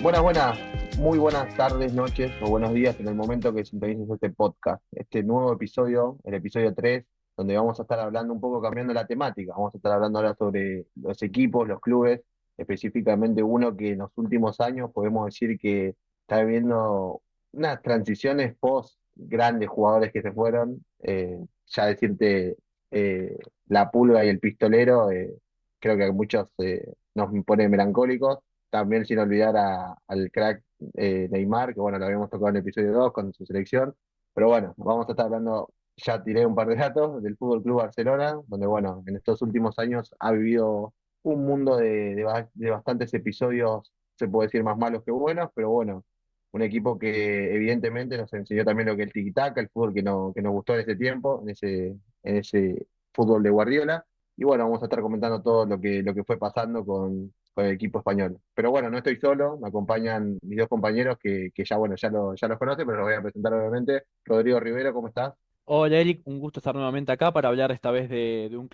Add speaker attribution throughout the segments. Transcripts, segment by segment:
Speaker 1: Buenas, muy buenas tardes, noches o buenos días en el momento que sintonices este podcast, este nuevo episodio, el episodio 3, donde vamos a estar hablando un poco, cambiando la temática. Vamos a estar hablando ahora sobre los equipos, los clubes, específicamente uno que en los últimos años podemos decir que está viviendo unas transiciones post grandes jugadores que se fueron. Ya decirte la Pulga y el Pistolero, creo que a muchos nos pone melancólicos. También sin olvidar al crack Neymar, que bueno, lo habíamos tocado en el episodio 2 con su selección. Pero bueno, vamos a estar hablando, ya tiré un par de datos del Fútbol Club Barcelona, donde bueno, en estos últimos años ha vivido un mundo de bastantes episodios, se puede decir más malos que buenos, pero bueno, un equipo que evidentemente nos enseñó también lo que es el tiki-taka, el fútbol que nos gustó en ese tiempo, en ese fútbol de Guardiola. Y bueno, vamos a estar comentando todo lo que fue pasando con el equipo español. Pero bueno, no estoy solo, me acompañan mis dos compañeros que ya, bueno, ya los conocen, pero los voy a presentar obviamente. Rodrigo Rivero, ¿cómo estás?
Speaker 2: Hola Eric, un gusto estar nuevamente acá para hablar esta vez de un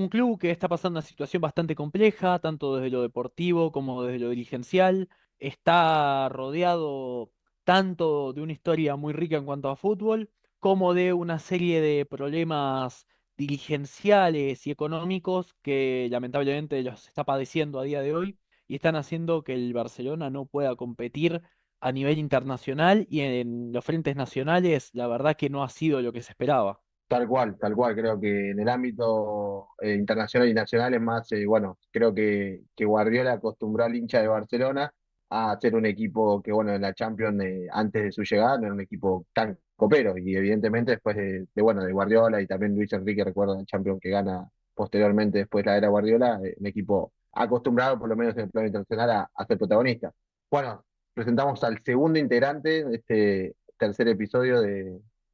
Speaker 2: club que está pasando una situación bastante compleja, tanto desde lo deportivo como desde lo dirigencial. Está rodeado tanto de una historia muy rica en cuanto a fútbol, como de una serie de problemas dirigenciales y económicos que lamentablemente los está padeciendo a día de hoy y están haciendo que el Barcelona no pueda competir a nivel internacional y en los frentes nacionales, la verdad que no ha sido lo que se esperaba.
Speaker 1: Tal cual, creo que en el ámbito internacional y nacional es más, bueno, creo que Guardiola acostumbró al hincha de Barcelona a ser un equipo que, bueno, en la Champions antes de su llegada no era un equipo tan copero y evidentemente después bueno, de Guardiola y también Luis Enrique, recuerdo el Champions que gana posteriormente después de la era Guardiola, un equipo acostumbrado por lo menos en el plano internacional a ser protagonista. Bueno, presentamos al segundo integrante de este tercer episodio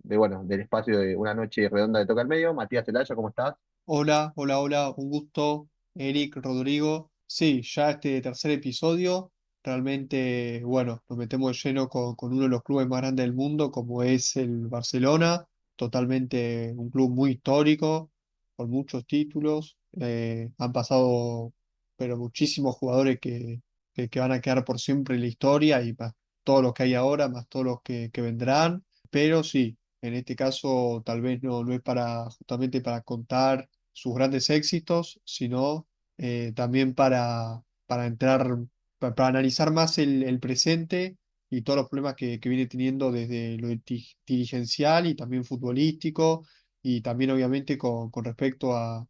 Speaker 1: bueno, del espacio de Una Noche Redonda de Toca al Medio. Matías Celaya, ¿cómo estás?
Speaker 3: Hola, hola, hola, un gusto, Eric, Rodrigo. Sí, ya este tercer episodio, realmente, bueno, nos metemos de lleno con uno de los clubes más grandes del mundo, como es el Barcelona, totalmente un club muy histórico, con muchos títulos. Han pasado, pero muchísimos jugadores que van a quedar por siempre en la historia y más todos los que hay ahora, más todos los que vendrán. Pero sí, en este caso tal vez no es para justamente para contar sus grandes éxitos, sino también para entrar, para analizar más el presente y todos los problemas que viene teniendo desde lo dirigencial y también futbolístico y también obviamente con respecto a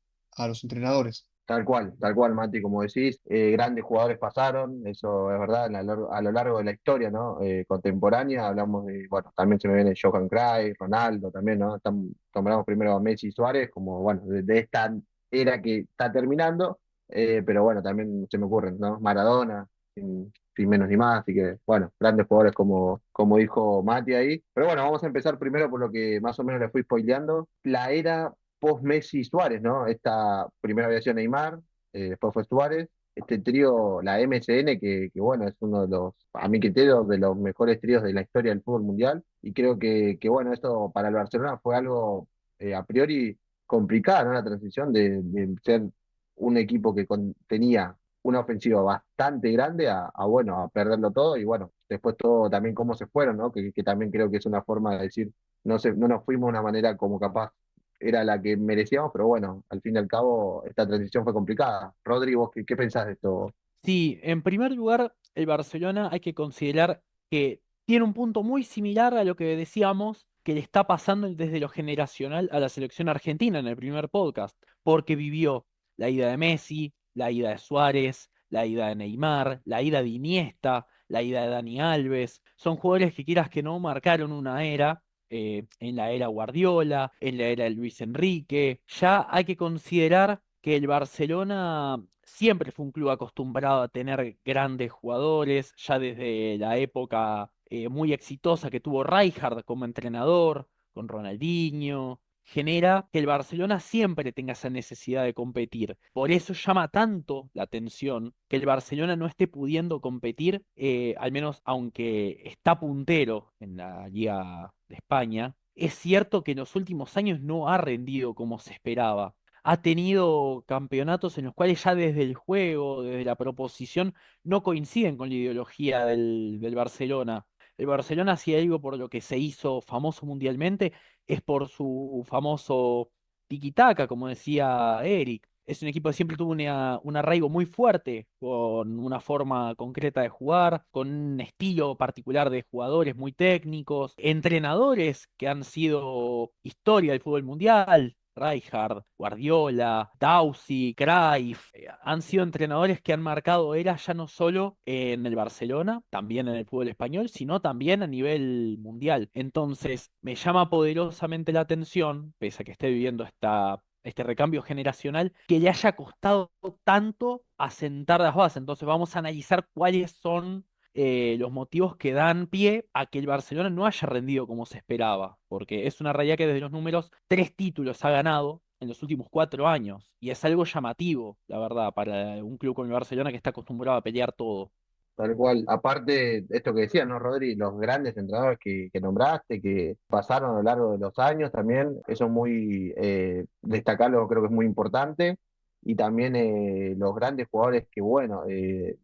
Speaker 3: los entrenadores.
Speaker 1: Tal cual, Mati, como decís, grandes jugadores pasaron, eso es verdad, a lo largo de la historia, ¿no? Contemporánea, hablamos de, bueno, también se me viene Johan Cruyff, Ronaldo también, ¿no? Nombramos primero a Messi y Suárez, como, bueno, de esta era que está terminando, pero bueno, también se me ocurren, ¿no? Maradona, sin menos ni más, así que, bueno, grandes jugadores como dijo Mati ahí. Pero bueno, vamos a empezar primero por lo que más o menos le fui spoileando, la era post-Messi y Suárez, ¿no? Esta primera había sido Neymar, después fue Suárez, este trío, la MSN, que bueno, es uno de los, a mi criterio, de los mejores tríos de la historia del fútbol mundial, y creo que bueno, esto para el Barcelona fue algo a priori complicado, ¿no? La transición de ser un equipo que tenía una ofensiva bastante grande bueno, a perderlo todo, y bueno, después todo también cómo se fueron, ¿no? Que también creo que es una forma de decir, no nos fuimos de una manera como capaz era la que merecíamos, pero bueno, al fin y al cabo esta transición fue complicada. Rodri, ¿vos qué pensás de esto?
Speaker 2: Sí, en primer lugar, el Barcelona hay que considerar que tiene un punto muy similar a lo que decíamos que le está pasando desde lo generacional a la selección argentina en el primer podcast, porque vivió la ida de Messi, la ida de Suárez, la ida de Neymar, la ida de Iniesta, la ida de Dani Alves. Son jugadores que quieras que no marcaron una era. En la era Guardiola, en la era de Luis Enrique. Ya hay que considerar que el Barcelona siempre fue un club acostumbrado a tener grandes jugadores, ya desde la época muy exitosa que tuvo Rijkaard como entrenador, con Ronaldinho. Genera que el Barcelona siempre tenga esa necesidad de competir. Por eso llama tanto la atención que el Barcelona no esté pudiendo competir, al menos aunque está puntero en la Liga de España. Es cierto que en los últimos años no ha rendido como se esperaba. ha tenido campeonatos en los cuales ya desde el juego, desde la proposición, no coinciden con la ideología del Barcelona. El Barcelona, si hay algo por lo que se hizo famoso mundialmente, es por su famoso tiki-taka, como decía Eric. Es un equipo que siempre tuvo un arraigo muy fuerte, con una forma concreta de jugar, con un estilo particular de jugadores muy técnicos, entrenadores que han sido historia del fútbol mundial. Rijkaard, Guardiola, Dausi, Cruyff, han sido entrenadores que han marcado eras ya no solo en el Barcelona, también en el fútbol español, sino también a nivel mundial. Entonces, me llama poderosamente la atención, pese a que esté viviendo este recambio generacional, que le haya costado tanto asentar las bases. Entonces, vamos a analizar cuáles son los motivos que dan pie a que el Barcelona no haya rendido como se esperaba, porque es una realidad que desde los números 3 títulos ha ganado en los últimos 4 años, y es algo llamativo, la verdad, para un club como el Barcelona que está acostumbrado a pelear todo.
Speaker 1: Tal cual. Aparte, esto que decías, ¿no, Rodri? Los grandes entrenadores que nombraste, que pasaron a lo largo de los años también, eso es muy, destacarlo creo que es muy importante. Y también los grandes jugadores que, bueno,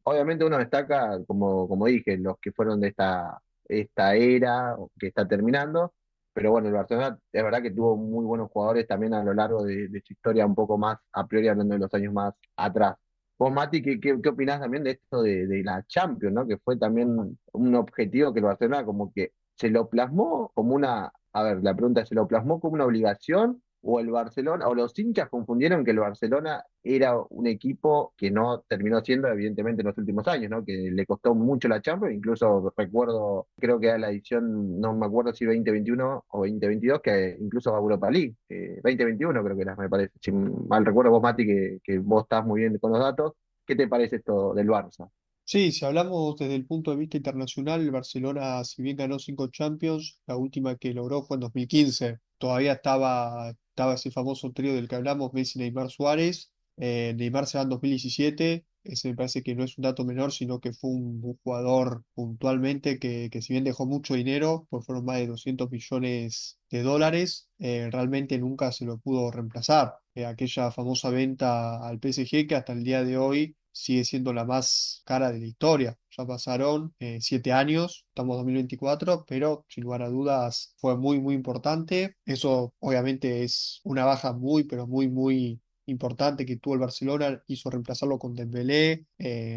Speaker 1: obviamente uno destaca, como dije, los que fueron de esta era que está terminando. Pero bueno, el Barcelona es verdad que tuvo muy buenos jugadores también a lo largo de su historia, un poco más, a priori hablando de los años más atrás. Vos, Mati, ¿qué opinás también de esto de la Champions, ¿no? Que fue también un objetivo que el Barcelona como que se lo plasmó como una, a ver, la pregunta es, ¿se lo plasmó como una obligación o el Barcelona, o los hinchas confundieron que el Barcelona era un equipo que no terminó siendo, evidentemente, en los últimos años, ¿no? Que le costó mucho la Champions, incluso recuerdo, creo que era la edición, no me acuerdo si 2021 o 2022, que incluso va a Europa League, 2021 creo que era, me parece, si mal recuerdo vos, Mati, que vos estás muy bien con los datos. ¿Qué te parece esto del Barça?
Speaker 3: Sí, si hablamos desde el punto de vista internacional, el Barcelona, si bien ganó 5 Champions, la última que logró fue en 2015. Todavía estaba ese famoso trío del que hablamos, Messi, Neymar, Suárez. Neymar se va en 2017. Ese me parece que no es un dato menor, sino que fue un jugador puntualmente que si bien dejó mucho dinero, pues fueron más de 200 millones de dólares, realmente nunca se lo pudo reemplazar. Aquella famosa venta al PSG que hasta el día de hoy sigue siendo la más cara de la historia. Ya pasaron 7 años, estamos en 2024, pero sin lugar a dudas fue muy, muy importante. Eso obviamente es una baja muy, pero muy, muy importante que tuvo el Barcelona. Hizo reemplazarlo con Dembélé,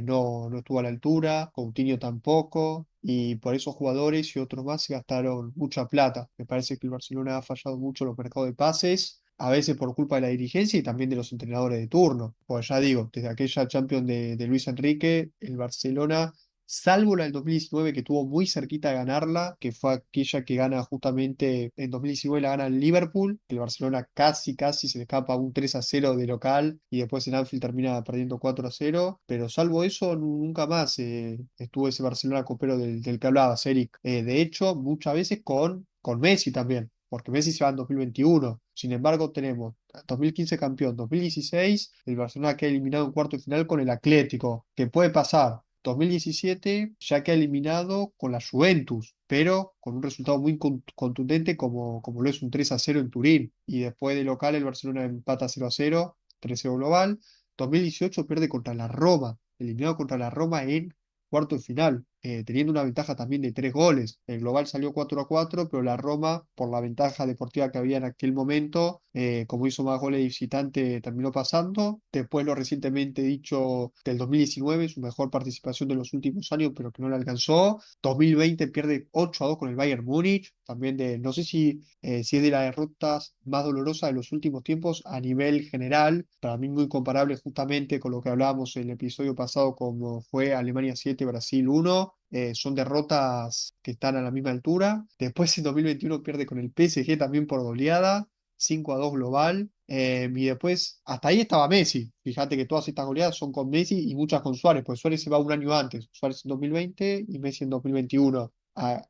Speaker 3: no estuvo a la altura, Coutinho tampoco. Y por esos jugadores y otros más se gastaron mucha plata. Me parece que el Barcelona ha fallado mucho en los mercados de pases, a veces por culpa de la dirigencia y también de los entrenadores de turno. Pues ya digo, desde aquella Champions de Luis Enrique, el Barcelona, salvo la del 2019 que tuvo muy cerquita de ganarla, que fue aquella que gana justamente en 2019, la gana el Liverpool, que el Barcelona casi, casi se le escapa un 3-0 de local y después en Anfield termina perdiendo 4-0, pero salvo eso, nunca más estuvo ese Barcelona copero del que hablabas, Eric. De hecho, muchas veces con Messi también, porque Messi se va en 2021. Sin embargo, tenemos 2015 campeón, 2016, el Barcelona queda eliminado en cuarto de final con el Atlético, que puede pasar. 2017 ya queda eliminado con la Juventus, pero con un resultado muy contundente como lo es un 3-0 en Turín. Y después de local el Barcelona empata 0-0, 3-0 global. 2018 pierde contra la Roma, eliminado contra la Roma en cuarto de final, teniendo una ventaja también de 3 goles. El global salió 4-4, pero la Roma, por la ventaja deportiva que había en aquel momento, como hizo más goles de visitante, terminó pasando. Después lo recientemente dicho del 2019, su mejor participación de los últimos años, pero que no le alcanzó. 2020 pierde 8-2 con el Bayern Múnich, también no sé si es de las derrotas más dolorosas de los últimos tiempos a nivel general, para mí muy comparable justamente con lo que hablábamos en el episodio pasado, como fue Alemania 7, Brasil 1. Son derrotas que están a la misma altura. Después en 2021 pierde con el PSG también por goleada, 5-2 global. Y después, hasta ahí estaba Messi. Fíjate que todas estas goleadas son con Messi y muchas con Suárez, pues Suárez se va un año antes. Suárez en 2020 y Messi en 2021.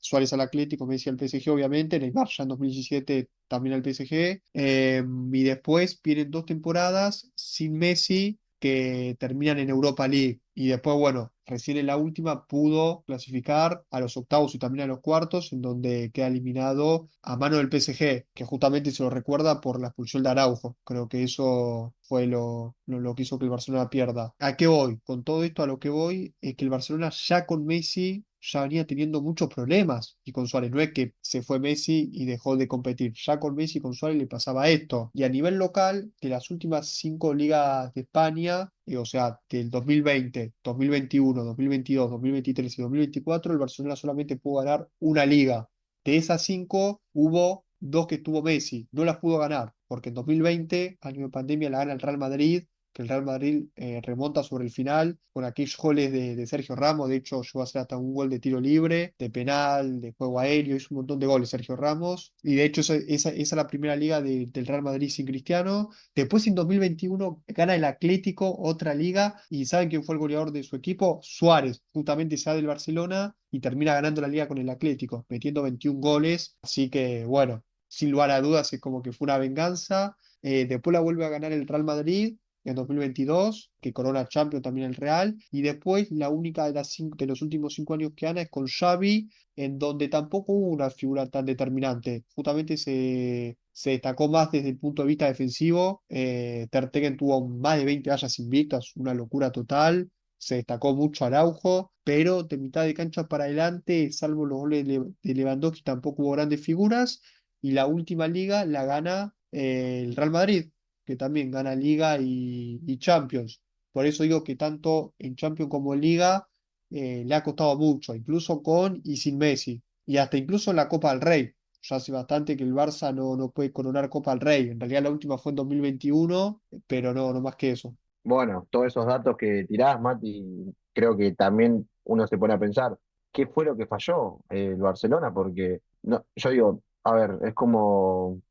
Speaker 3: Suárez al Atlético, Messi al PSG, obviamente. Neymar ya en 2017 también al PSG. Y después vienen 2 temporadas sin Messi, que terminan en Europa League. Y después, bueno, recién en la última pudo clasificar a los octavos y también a los cuartos, en donde queda eliminado a mano del PSG, que justamente se lo recuerda por la expulsión de Araujo. Creo que eso fue lo que hizo que el Barcelona pierda. ¿A qué voy? Con todo esto a lo que voy es que el Barcelona ya con Messi ya venía teniendo muchos problemas y con Suárez. No es que se fue Messi y dejó de competir. Ya con Messi y con Suárez le pasaba esto. Y a nivel local, de las últimas 5 ligas de España, o sea, del 2020, 2021, 2022, 2023 y 2024, el Barcelona solamente pudo ganar una liga. De esas 5, hubo 2 que tuvo Messi. No las pudo ganar, porque en 2020, año de pandemia, la gana el Real Madrid, que el Real Madrid remonta sobre el final con aquellos goles de Sergio Ramos. De hecho, llegó a hacer hasta un gol de tiro libre, de penal, de juego aéreo, hizo un montón de goles Sergio Ramos. Y de hecho, esa es la primera liga del Real Madrid sin Cristiano. Después, en 2021, gana el Atlético, otra liga. ¿Y saben quién fue el goleador de su equipo? Suárez, justamente se va del Barcelona y termina ganando la liga con el Atlético, metiendo 21 goles. Así que, bueno, sin lugar a dudas, es como que fue una venganza. Después la vuelve a ganar el Real Madrid en 2022, que corona Champions también el Real, y después la única de los últimos 5 años que gana es con Xavi, en donde tampoco hubo una figura tan determinante. Justamente se destacó más desde el punto de vista defensivo. Ter Stegen tuvo más de 20 vallas invictas, una locura total. Se destacó mucho Araujo, pero de mitad de cancha para adelante, salvo los goles de Lewandowski, tampoco hubo grandes figuras. Y la última liga la gana el Real Madrid, que también gana Liga y Champions. Por eso digo que tanto en Champions como en Liga le ha costado mucho, incluso con y sin Messi. Y hasta incluso en la Copa del Rey. Ya hace bastante que el Barça no puede coronar Copa del Rey. En realidad la última fue en 2021, pero no más que eso.
Speaker 1: Bueno, todos esos datos que tirás, Mati, creo que también uno se pone a pensar, ¿qué fue lo que falló el Barcelona? Porque no, yo digo, a ver, es como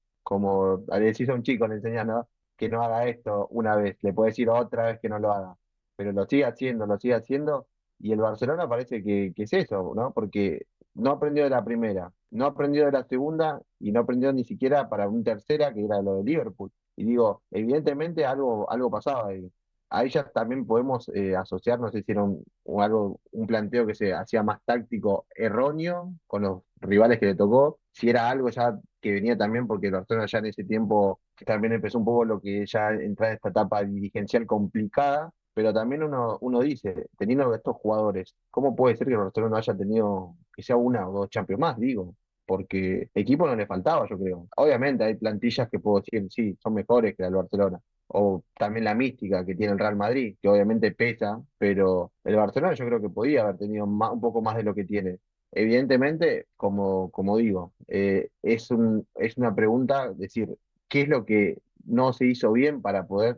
Speaker 1: le decís a un chico, le enseñás, ¿no? Que no haga esto una vez, le puedes decir otra vez que no lo haga, pero lo sigue haciendo, y el Barcelona parece que es eso, ¿no? Porque no aprendió de la primera, no aprendió de la segunda, y no aprendió ni siquiera para una tercera, que era lo de Liverpool. Y digo, evidentemente algo pasaba ahí. Ahí ya también podemos asociar, no sé si era un planteo que se hacía más táctico erróneo con los rivales que le tocó, si era algo ya que venía también porque el Barcelona ya en ese tiempo también empezó un poco lo que ya entra en esta etapa dirigencial complicada, pero también uno dice, teniendo estos jugadores, ¿cómo puede ser que el Barcelona no haya tenido que sea una o dos Champions más, digo? Porque equipo no le faltaba, yo creo. Obviamente hay plantillas que puedo decir, sí, son mejores que la del Barcelona, o también la mística que tiene el Real Madrid, que obviamente pesa, pero el Barcelona yo creo que podía haber tenido un poco más de lo que tiene. Evidentemente, como digo, es una pregunta, decir, ¿qué es lo que no se hizo bien para poder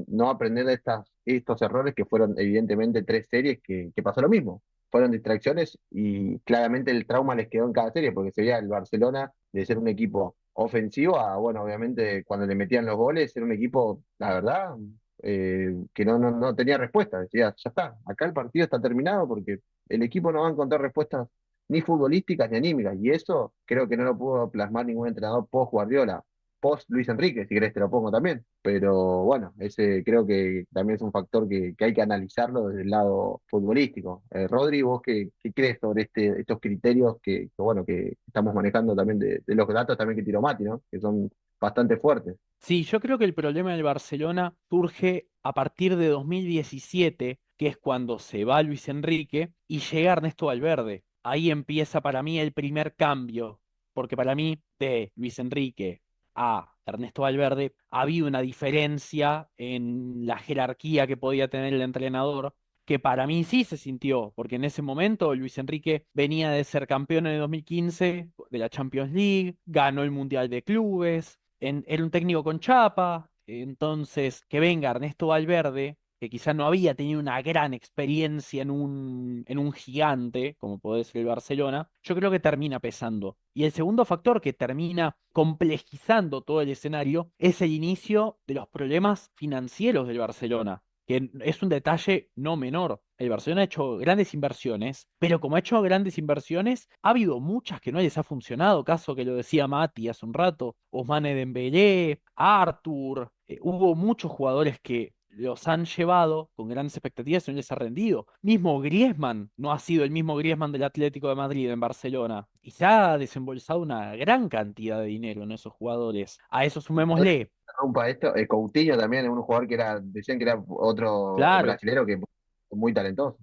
Speaker 1: no aprender de estos errores que fueron evidentemente 3 series que pasó lo mismo? Fueron distracciones y claramente el trauma les quedó en cada serie, porque se veía el Barcelona de ser un equipo ofensivo a, bueno, obviamente cuando le metían los goles era un equipo, la verdad, que no tenía respuesta. Decía, ya está, acá el partido está terminado porque el equipo no va a encontrar respuestas ni futbolísticas ni anímicas. Y eso creo que no lo pudo plasmar ningún entrenador post Guardiola, post Luis Enrique, si querés te lo pongo también. Pero bueno, ese creo que también es un factor que hay que analizarlo desde el lado futbolístico. Rodri, ¿vos qué crees sobre estos criterios bueno, que estamos manejando también de los datos también que tiró Mati, ¿no? Que son bastante fuertes.
Speaker 2: Sí, yo creo que el problema del Barcelona surge a partir de 2017, que es cuando se va Luis Enrique y llega Ernesto Valverde. Ahí empieza para mí el primer cambio, porque para mí de Luis Enrique a Ernesto Valverde había una diferencia en la jerarquía que podía tener el entrenador, que para mí sí se sintió, porque en ese momento Luis Enrique venía de ser campeón en el 2015 de la Champions League, ganó el Mundial de Clubes, era un técnico con chapa, entonces que venga Ernesto Valverde, que quizá no había tenido una gran experiencia en un gigante, como puede ser el Barcelona, yo creo que termina pesando. Y el segundo factor que termina complejizando todo el escenario es el inicio de los problemas financieros del Barcelona, que es un detalle no menor. El Barcelona ha hecho grandes inversiones, pero como ha hecho grandes inversiones, ha habido muchas que no les ha funcionado, caso que lo decía Mati hace un rato, Ousmane Dembélé, Arthur, hubo muchos jugadores que los han llevado con grandes expectativas y no les ha rendido. Mismo Griezmann no ha sido el mismo Griezmann del Atlético de Madrid en Barcelona y se ha desembolsado una gran cantidad de dinero en esos jugadores. A eso sumémosle,
Speaker 1: Rompa esto. Coutinho también es un jugador que decían que era otro
Speaker 2: claro,
Speaker 1: brasilero que es muy talentoso.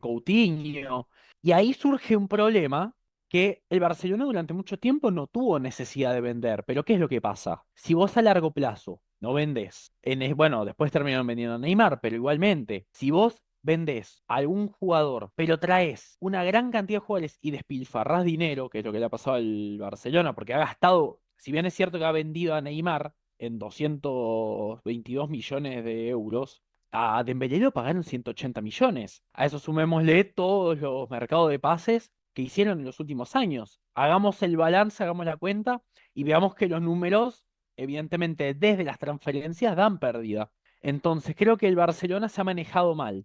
Speaker 2: Coutinho. Y ahí surge un problema que el Barcelona durante mucho tiempo no tuvo necesidad de vender. Pero ¿qué es lo que pasa? Si vos a largo plazo no vendés, bueno, después terminaron vendiendo a Neymar, pero igualmente, si vos vendés a algún jugador, pero traes una gran cantidad de jugadores y despilfarrás dinero, que es lo que le ha pasado al Barcelona, porque ha gastado, si bien es cierto que ha vendido a Neymar en 222 millones de euros, a Dembélé lo pagaron 180 millones. A eso sumémosle todos los mercados de pases que hicieron en los últimos años. Hagamos el balance, hagamos la cuenta y veamos que los números, evidentemente, desde las transferencias dan pérdida. Entonces, creo que el Barcelona se ha manejado mal,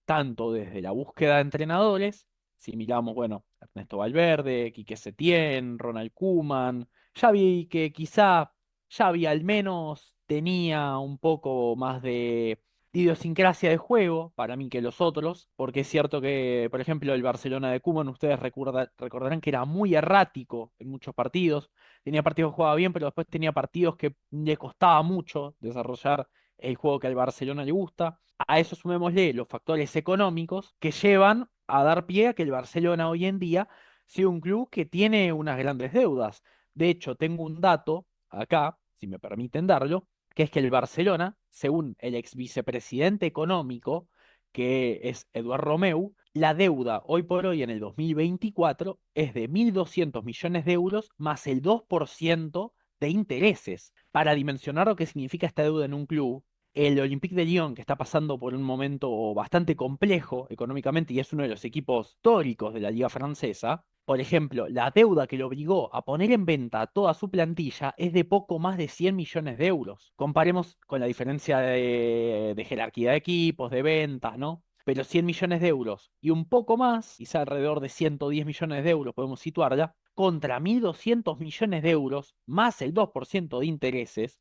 Speaker 2: tanto desde la búsqueda de entrenadores, si miramos, bueno, Ernesto Valverde, Quique Setién, Ronald Koeman, ya vi que quizá Xavi al menos tenía un poco más de idiosincrasia de juego para mí que los otros, porque es cierto que, por ejemplo, el Barcelona de Koeman, ustedes recordarán que era muy errático en muchos partidos, tenía partidos que jugaba bien, pero después tenía partidos que le costaba mucho desarrollar el juego que al Barcelona le gusta. A eso sumémosle los factores económicos que llevan a dar pie a que el Barcelona hoy en día sea un club que tiene unas grandes deudas. De hecho, tengo un dato acá, si me permiten darlo, que es que el Barcelona, según el ex vicepresidente económico, que es Eduard Romeu, la deuda hoy por hoy en el 2024 es de 1.200 millones de euros más el 2% de intereses. Para dimensionar lo que significa esta deuda en un club, el Olympique de Lyon, que está pasando por un momento bastante complejo económicamente y es uno de los equipos históricos de la liga francesa, por ejemplo, la deuda que lo obligó a poner en venta toda su plantilla es de poco más de 100 millones de euros. Comparemos con la diferencia de jerarquía de equipos, de ventas, ¿no? Pero 100 millones de euros y un poco más, quizá alrededor de 110 millones de euros podemos situarla, contra 1.200 millones de euros, más el 2% de intereses,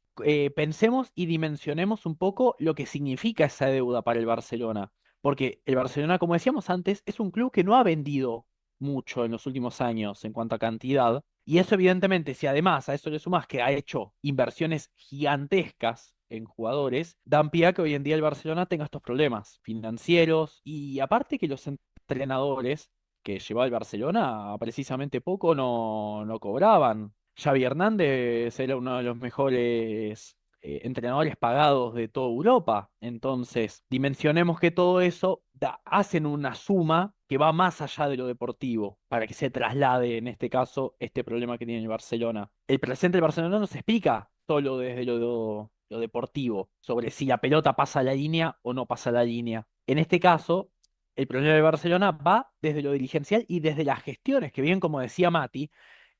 Speaker 2: pensemos y dimensionemos un poco lo que significa esa deuda para el Barcelona. Porque el Barcelona, como decíamos antes, es un club que no ha vendido mucho en los últimos años en cuanto a cantidad. Y eso evidentemente, si además a eso le sumas que ha hecho inversiones gigantescas en jugadores, dan pie a que hoy en día el Barcelona tenga estos problemas financieros y aparte que los entrenadores que llevaba el Barcelona precisamente poco no cobraban. Xavi Hernández era uno de los mejores entrenadores pagados de toda Europa. Entonces, dimensionemos que todo eso hacen una suma que va más allá de lo deportivo, para que se traslade, en este caso, este problema que tiene el Barcelona. El presente del Barcelona nos explica solo desde lo deportivo, sobre si la pelota pasa la línea o no pasa la línea. En este caso, el problema de Barcelona va desde lo dirigencial y desde las gestiones, que bien como decía Mati,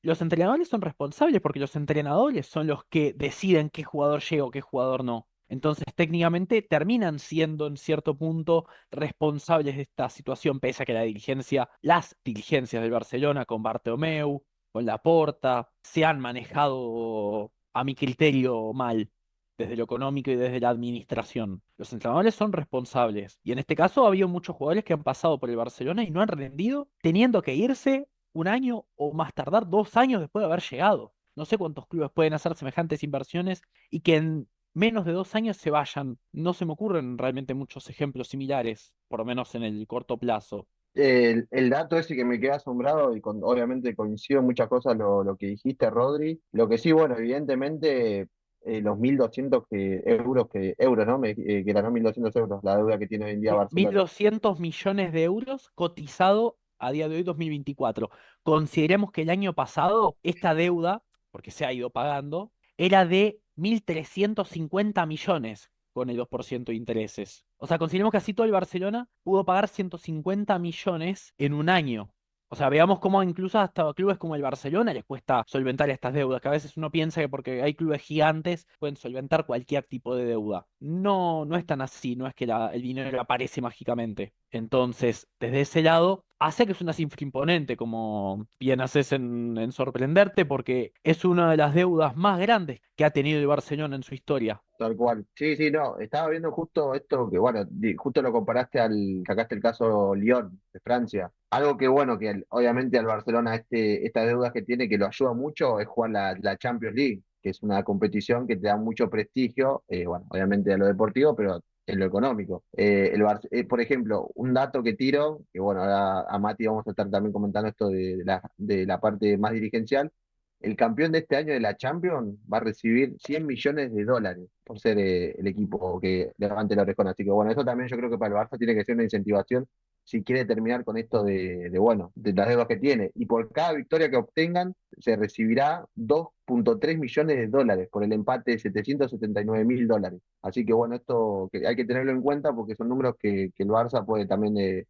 Speaker 2: los entrenadores son responsables porque los entrenadores son los que deciden qué jugador llega o qué jugador no. Entonces, técnicamente terminan siendo en cierto punto responsables de esta situación, pese a que las dirigencias del Barcelona con Bartomeu, con Laporta, se han manejado a mi criterio mal desde lo económico y desde la administración. Los entrenadores son responsables. Y en este caso ha habido muchos jugadores que han pasado por el Barcelona y no han rendido, teniendo que irse un año o más tardar 2 años después de haber llegado. No sé cuántos clubes pueden hacer semejantes inversiones y que en menos de 2 años se vayan. No se me ocurren realmente muchos ejemplos similares, por lo menos en el corto plazo.
Speaker 1: El dato ese que me queda asombrado y obviamente coincido en muchas cosas lo que dijiste, Rodri. Lo que sí, bueno, evidentemente los 1.200 euros, ¿no? Que eran, ¿no? 1.200 euros, la deuda que tiene hoy en día
Speaker 2: Mil
Speaker 1: Barcelona.
Speaker 2: doscientos millones de euros cotizado a día de hoy 2024. Consideremos que el año pasado esta deuda, porque se ha ido pagando, era de 1.350 millones con el 2% de intereses. O sea, consideremos que así todo el Barcelona pudo pagar 150 millones en un año. O sea, veamos cómo incluso hasta a clubes como el Barcelona les cuesta solventar estas deudas, que a veces uno piensa que porque hay clubes gigantes pueden solventar cualquier tipo de deuda. No, no es tan así, no es que el dinero aparece mágicamente. Entonces, desde ese lado, hace que es una cifra imponente, como bien haces en sorprenderte, porque es una de las deudas más grandes que ha tenido el Barcelona en su historia.
Speaker 1: Tal cual. Sí, sí, no. Estaba viendo justo esto que, bueno, justo lo comparaste sacaste el caso Lyon de Francia. Algo que, bueno, obviamente al Barcelona estas deudas que tiene, que lo ayuda mucho, es jugar la Champions League, que es una competición que te da mucho prestigio, bueno, obviamente a lo deportivo, pero en lo económico. Por ejemplo, un dato que tiro, que bueno, ahora a Mati vamos a estar también comentando esto de la parte más dirigencial. El campeón de este año de la Champions va a recibir 100 millones de dólares por ser el equipo que levante la orejona. Así que bueno, eso también yo creo que para el Barça tiene que ser una incentivación si quiere terminar con esto bueno, de las deudas que tiene. Y por cada victoria que obtengan, se recibirá 2,3 millones de dólares por el empate de 779.000 dólares. Así que bueno, esto que hay que tenerlo en cuenta porque son números que el Barça puede también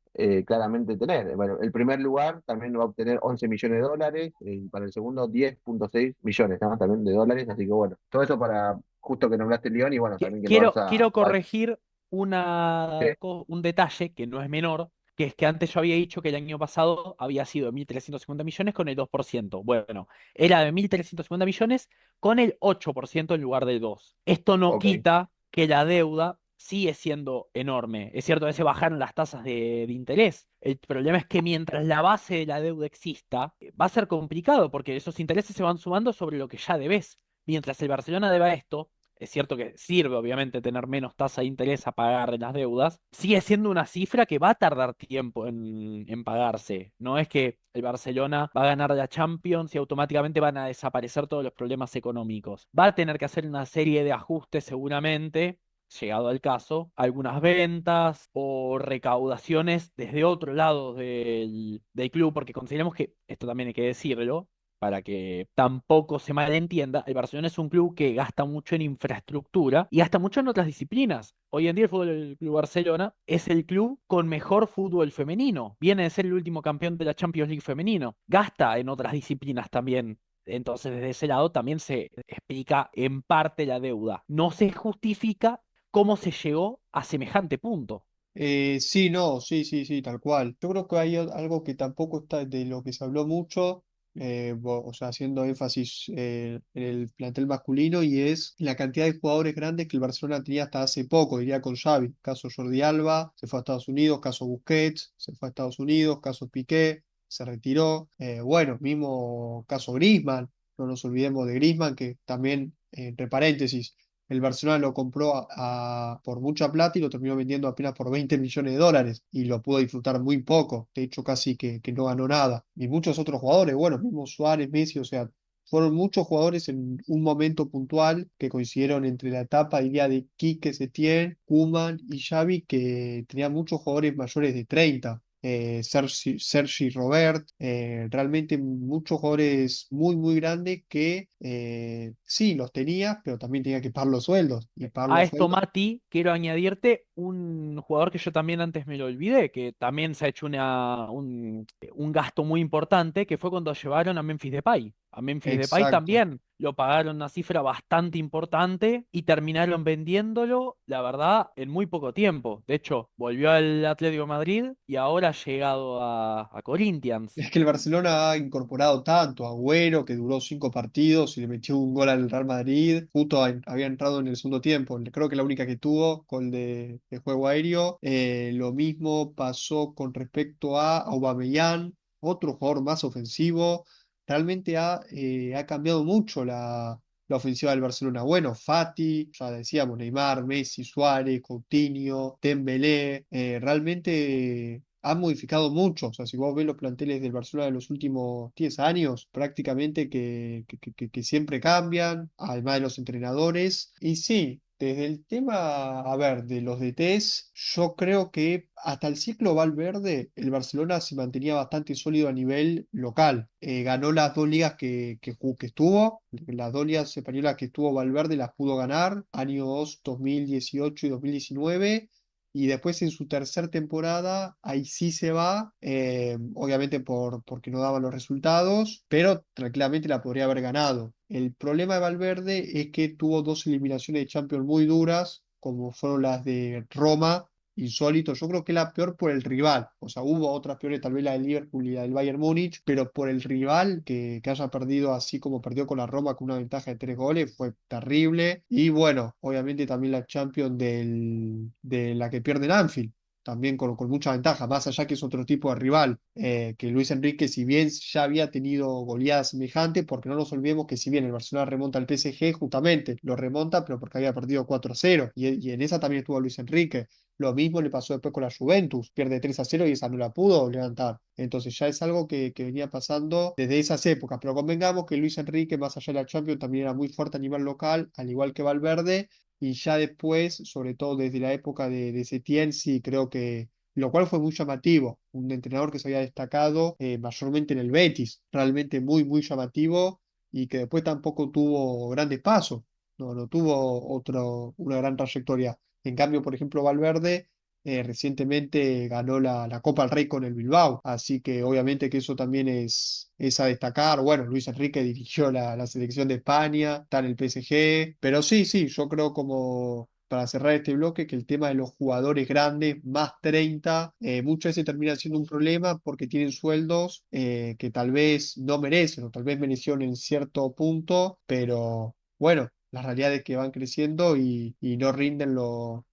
Speaker 1: claramente tener. Bueno, el primer lugar también va a obtener 11 millones de dólares, y para el segundo 10,6 millones, ¿no? También de dólares. Así que bueno, todo eso para justo que nombraste el Lyon y bueno, también que el Barça.
Speaker 2: Quiero corregir
Speaker 1: Sí,
Speaker 2: un detalle que no es menor, que es que antes yo había dicho que el año pasado había sido de 1.350 millones con el 2%. Bueno, era de 1.350 millones con el 8% en lugar del 2%. Esto no
Speaker 1: ok.
Speaker 2: quita que la deuda sigue siendo enorme. Es cierto que se bajaron las tasas de interés. El problema es que mientras la base de la deuda exista, va a ser complicado porque esos intereses se van sumando sobre lo que ya debes. Mientras el Barcelona deba esto, es cierto que sirve obviamente tener menos tasa de interés a pagar en las deudas, sigue siendo una cifra que va a tardar tiempo en pagarse. No es que el Barcelona va a ganar la Champions y automáticamente van a desaparecer todos los problemas económicos. Va a tener que hacer una serie de ajustes seguramente. Llegado al caso, algunas ventas o recaudaciones desde otro lado del club, porque consideramos que, esto también hay que decirlo, para que tampoco se malentienda, el Barcelona es un club que gasta mucho en infraestructura y gasta mucho en otras disciplinas. Hoy en día el fútbol del Club Barcelona es el club con mejor fútbol femenino. Viene de ser el último campeón de la Champions League femenino. Gasta en otras disciplinas también. Entonces, desde ese lado también se explica en parte la deuda. No se justifica cómo se llegó a semejante punto.
Speaker 3: Sí, no, sí, sí, sí, tal cual. Yo creo que hay algo que tampoco está de lo que se habló mucho, o sea, haciendo énfasis en el plantel masculino, y es la cantidad de jugadores grandes que el Barcelona tenía hasta hace poco, diría con Xavi. Caso Jordi Alba, se fue a Estados Unidos, caso Busquets, se fue a Estados Unidos, caso Piqué, se retiró. Bueno, mismo caso Griezmann, no nos olvidemos de Griezmann, que también, entre paréntesis, el Barcelona lo compró por mucha plata y lo terminó vendiendo apenas por 20 millones de dólares y lo pudo disfrutar muy poco. De hecho, casi que no ganó nada. Y muchos otros jugadores, bueno, mismo Suárez, Messi, o sea, fueron muchos jugadores en un momento puntual que coincidieron entre la etapa, diría, de Quique Setién, Koeman y Xavi, que tenían muchos jugadores mayores de 30. Sergi Robert, realmente muchos jugadores muy, muy grandes que sí, los tenía, pero también tenía que pagar los sueldos. Y pagar
Speaker 2: A
Speaker 3: los
Speaker 2: esto,
Speaker 3: sueldos,
Speaker 2: Mati, quiero añadirte un jugador que yo también antes me lo olvidé, que también se ha hecho un gasto muy importante, que fue cuando llevaron a Memphis Depay. A Memphis Depay
Speaker 3: exacto.
Speaker 2: también lo pagaron una cifra bastante importante y terminaron vendiéndolo, la verdad, en muy poco tiempo. De hecho, volvió al Atlético de Madrid y ahora ha llegado a Corinthians.
Speaker 3: Es que el Barcelona ha incorporado tanto a Agüero, que duró 5 partidos y le metió un gol al Real Madrid. Justo había entrado en el segundo tiempo. Creo que la única que tuvo, gol de juego aéreo. Lo mismo pasó con respecto a Aubameyang, otro jugador más ofensivo. Realmente ha cambiado mucho la ofensiva del Barcelona. Bueno, Fati, ya decíamos, Neymar, Messi, Suárez, Coutinho, Dembélé, realmente han modificado mucho. O sea, si vos ves los planteles del Barcelona de los últimos 10 años, prácticamente que siempre cambian, además de los entrenadores. Y sí. Desde el tema, a ver, de los DTs, yo creo que hasta el ciclo Valverde, el Barcelona se mantenía bastante sólido a nivel local. Ganó las dos ligas que estuvo, las dos ligas españolas que estuvo Valverde las pudo ganar, años 2018 y 2019. Y después en su tercer temporada, ahí sí se va, obviamente porque no daban los resultados, pero tranquilamente la podría haber ganado. El problema de Valverde es que tuvo dos eliminaciones de Champions muy duras, como fueron las de Roma insólito. Yo creo que la peor por el rival. O sea, hubo otras peores, tal vez la del Liverpool y la del Bayern Múnich, pero por el rival que haya perdido así como perdió con la Roma con una ventaja de 3 goles fue terrible. Y bueno, obviamente también la Champions de la que pierde en Anfield también con mucha ventaja, más allá que es otro tipo de rival, que Luis Enrique, si bien ya había tenido goleadas semejantes, porque no nos olvidemos que si bien el Barcelona remonta al PSG, justamente lo remonta, pero porque había perdido 4-0, y en esa también estuvo Luis Enrique. Lo mismo le pasó después con la Juventus, pierde 3-0 y esa no la pudo levantar. Entonces ya es algo que venía pasando desde esas épocas, pero convengamos que Luis Enrique, más allá de la Champions, también era muy fuerte a nivel local, al igual que Valverde, y ya después, sobre todo desde la época de Setién, sí creo que, lo cual fue muy llamativo, un entrenador que se había destacado mayormente en el Betis, realmente muy, muy llamativo y que después tampoco tuvo grandes pasos, no tuvo una gran trayectoria. En cambio, por ejemplo, Valverde recientemente ganó la Copa del Rey con el Bilbao, así que obviamente que eso también es a destacar. Bueno, Luis Enrique dirigió la selección de España, está en el PSG, pero sí, sí, yo creo como para cerrar este bloque que el tema de los jugadores grandes, más 30 muchas veces termina siendo un problema porque tienen sueldos que tal vez no merecen o tal vez merecieron en cierto punto, pero bueno, la realidad es que van creciendo y no rinden lo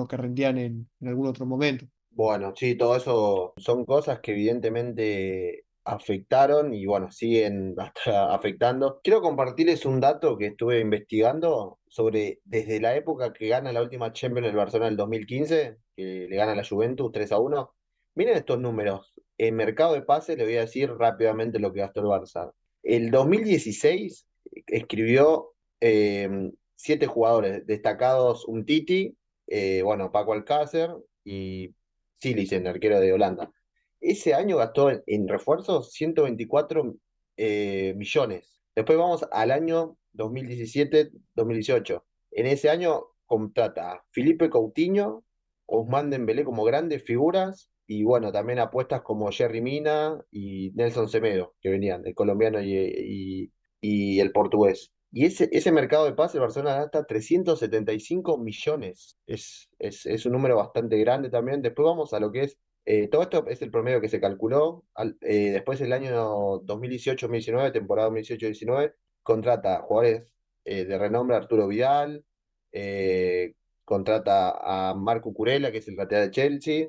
Speaker 3: que rendían en algún otro momento.
Speaker 1: Bueno, sí, todo eso son cosas que evidentemente afectaron y bueno, siguen hasta afectando. Quiero compartirles un dato que estuve investigando sobre desde la época que gana la última Champions el Barcelona del 2015, que le gana a la Juventus 3-1. Miren estos números. En mercado de pases le voy a decir rápidamente lo que gastó el Barça. El 2016 escribió 7 jugadores destacados, un Titi, bueno, Paco Alcácer y Silicen, arquero de Holanda. Ese año gastó en refuerzos 124 millones. Después vamos al año 2017-2018. En ese año contrata a Felipe Coutinho, Ousmane Dembélé como grandes figuras y bueno, también apuestas como Jerry Mina y Nelson Semedo, que venían, el colombiano y el portugués. Y ese mercado de pases, Barcelona gasta 375 millones. Es un número bastante grande también. Después vamos a lo que es, todo esto es el promedio que se calculó. Después el año 2018-2019, temporada 2018-19, contrata jugadores de renombre, Arturo Vidal, contrata a Marco Curella, que es el lateral de Chelsea.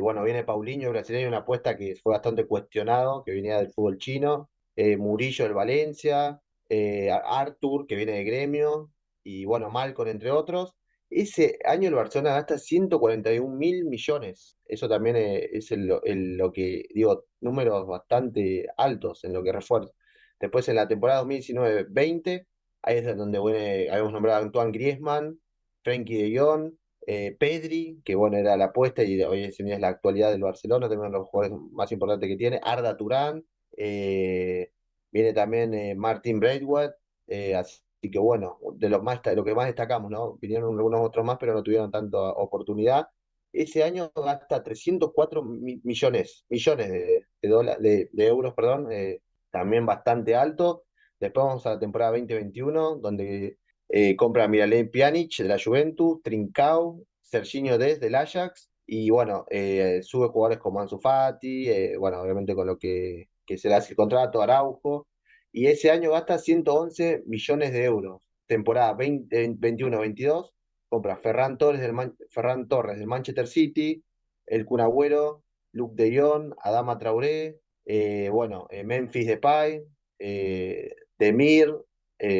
Speaker 1: Bueno, viene Paulinho, brasileño, una apuesta que fue bastante cuestionado, que venía del fútbol chino. Murillo del Valencia, Arthur, que viene de Gremio, y bueno, Malcom, entre otros. Ese año el Barcelona gasta 141 mil millones. Eso también es lo que, digo, números bastante altos en lo que refuerza. Después en la temporada 2019-20, ahí es donde habíamos nombrado a Antoine Griezmann, Frenkie de Jong, Pedri, que bueno, era la apuesta y hoy en día es la actualidad del Barcelona, también uno de los jugadores más importantes que tiene, Arda Turán, eh, viene también Martin Braithwaite, así que bueno, de lo que más destacamos, ¿no? Vinieron algunos otros más, pero no tuvieron tanta oportunidad. Ese año gasta 304 millones de euros, perdón, también bastante alto. Después vamos a la temporada 2021, donde compra a Miralem Pjanic de la Juventus, Trincao, Serginho Dest del Ajax, y bueno, sube jugadores como Ansu Fati, bueno, obviamente con lo que se le hace el contrato, Araujo, y ese año gasta 111 millones de euros. Temporada 21-22, compra Ferran Torres del Manchester City, el Kun Agüero, Luke de Jong, Adama Traoré, bueno, Memphis Depay, Demir,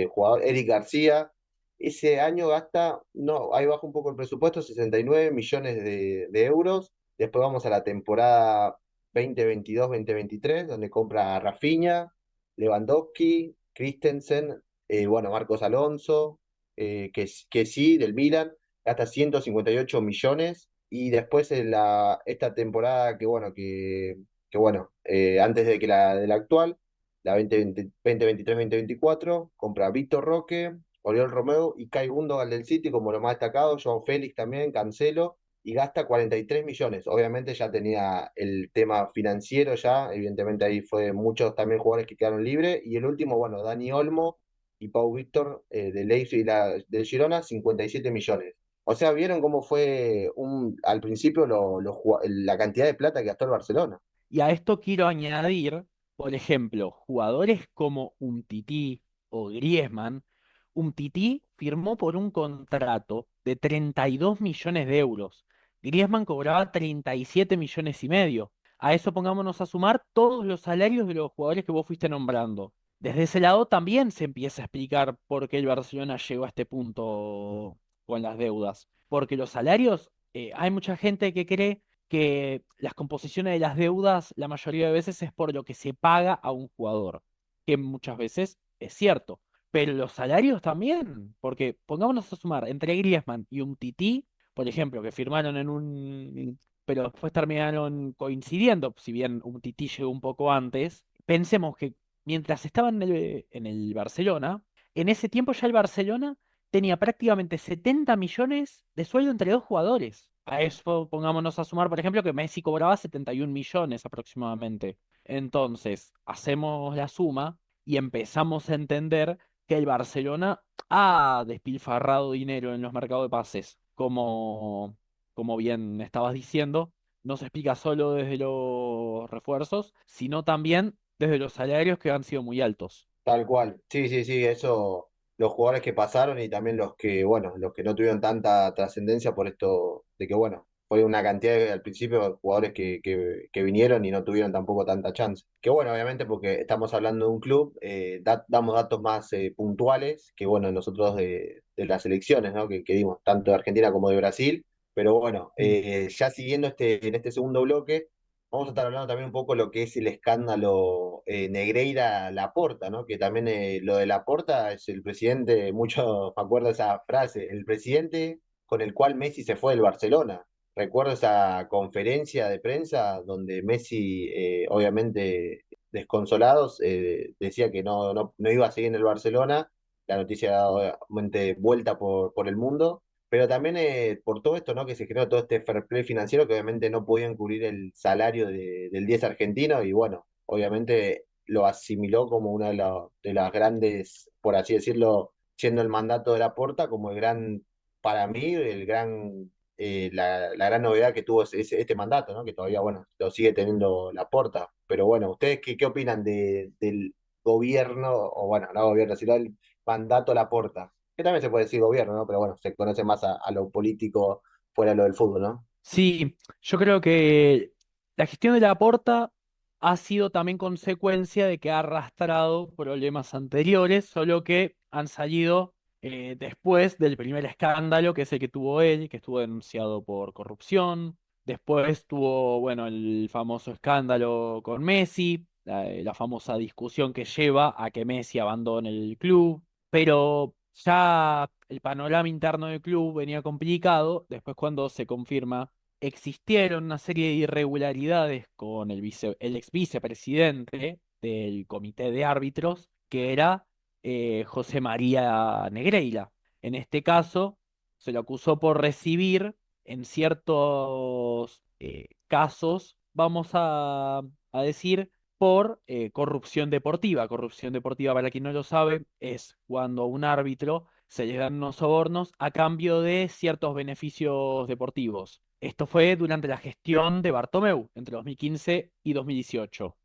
Speaker 1: jugador Eric García. Ese año gasta, no, ahí baja un poco el presupuesto, 69 millones de euros. Después vamos a la temporada 2022-2023, donde compra a Rafinha, Lewandowski, Christensen, bueno, Marcos Alonso, que sí, del Milan, gasta 158 millones. Y después esta temporada que bueno, antes de la actual, la 2023-2024, compra a Víctor Roque, Oriol Romeu y Kai Gundogan del City como lo más destacado, João Félix también, Cancelo, y gasta 43 millones. Obviamente ya tenía el tema financiero ya, evidentemente ahí fue muchos también jugadores que quedaron libres, y el último, bueno, Dani Olmo y Pau Víctor del Leipzig y del Girona, 57 millones. O sea, vieron cómo fue al principio la cantidad de plata que gastó el Barcelona.
Speaker 2: Y a esto quiero añadir, por ejemplo, jugadores como Umtiti o Griezmann. Umtiti firmó por un contrato de 32 millones de euros. Griezmann cobraba 37 millones y medio. A eso pongámonos a sumar todos los salarios de los jugadores que vos fuiste nombrando. Desde ese lado también se empieza a explicar por qué el Barcelona llegó a este punto con las deudas. Porque los salarios, hay mucha gente que cree que las composiciones de las deudas la mayoría de veces es por lo que se paga a un jugador, que muchas veces es cierto, pero los salarios también, porque pongámonos a sumar entre Griezmann y un Tití, por ejemplo, que firmaron pero después terminaron coincidiendo, si bien un Tití llegó un poco antes, pensemos que mientras estaban en el Barcelona, en ese tiempo ya el Barcelona tenía prácticamente 70 millones de sueldo entre dos jugadores. A eso pongámonos a sumar, por ejemplo, que Messi cobraba 71 millones aproximadamente. Entonces, hacemos la suma y empezamos a entender que el Barcelona ha despilfarrado dinero en los mercados de pases, como bien estabas diciendo. No se explica solo desde los refuerzos, sino también desde los salarios que han sido muy altos.
Speaker 1: Tal cual. Sí, sí, sí, eso, los jugadores que pasaron y también los que, bueno, los que no tuvieron tanta trascendencia por esto de que, bueno, fue una cantidad al principio de jugadores que vinieron y no tuvieron tampoco tanta chance. Que bueno, obviamente porque estamos hablando de un club, damos datos más puntuales que, bueno, nosotros de las elecciones, ¿no? Que dimos, tanto de Argentina como de Brasil. Pero bueno,
Speaker 2: Mm.
Speaker 1: ya siguiendo en este segundo bloque. Vamos a estar hablando también un poco de lo que es el escándalo Negreira-Laporta, ¿no? Que también lo de Laporta es el presidente, mucho me acuerdo esa frase, el presidente con el cual Messi se fue del Barcelona. Recuerdo esa conferencia de prensa donde Messi, obviamente desconsolados, decía que no iba a seguir en el Barcelona. La noticia ha dado obviamente vuelta por el mundo, pero también por todo esto, ¿no? Que se generó todo este fair play financiero que obviamente no podían cubrir el salario del 10 argentino y bueno, obviamente lo asimiló como una de las grandes, por así decirlo, siendo el mandato de Laporta, como el gran, para mí, la gran novedad que tuvo este mandato, ¿no? Que todavía, bueno, lo sigue teniendo Laporta. Pero bueno, ¿ustedes qué opinan del gobierno, o bueno, no gobierno, sino el mandato Laporta? Que también se puede decir gobierno, ¿no? Pero bueno, se conoce más a lo político fuera de lo del fútbol, ¿no?
Speaker 2: Sí, yo creo que la gestión de Laporta ha sido también consecuencia de que ha arrastrado problemas anteriores, solo que han salido después del primer escándalo, que es el que tuvo él, que estuvo denunciado por corrupción. Después tuvo, bueno, el famoso escándalo con Messi, la famosa discusión que lleva a que Messi abandone el club. Pero ya el panorama interno del club venía complicado. Después, cuando se confirma, existieron una serie de irregularidades con el ex vicepresidente del comité de árbitros, que era José María Negreira. En este caso, se lo acusó por recibir en ciertos casos, vamos a decir, por corrupción deportiva. Corrupción deportiva, para quien no lo sabe, es cuando a un árbitro se le dan unos sobornos a cambio de ciertos beneficios deportivos. Esto fue durante la gestión de Bartomeu, entre 2015 y 2018.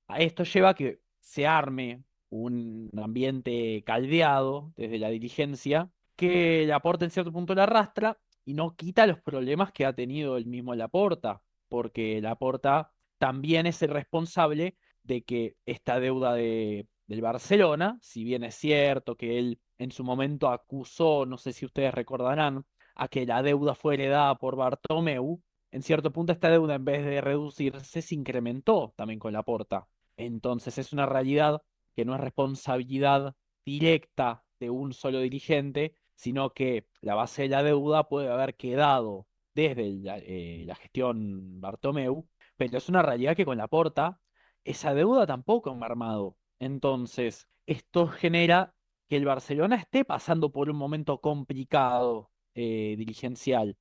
Speaker 2: A esto lleva a que se arme un ambiente caldeado desde la dirigencia que Laporta en cierto punto la arrastra y no quita los problemas que ha tenido el mismo Laporta, porque Laporta también es el responsable de que esta deuda del Barcelona, si bien es cierto que él en su momento acusó, no sé si ustedes recordarán, a que la deuda fue heredada por Bartomeu, en cierto punto esta deuda en vez de reducirse se incrementó también con Laporta. Entonces es una realidad que no es responsabilidad directa de un solo dirigente, sino que la base de la deuda puede haber quedado desde la gestión Bartomeu, pero es una realidad que con Laporta esa deuda tampoco han armado. Entonces, esto genera que el Barcelona esté pasando por un momento complicado dirigencial.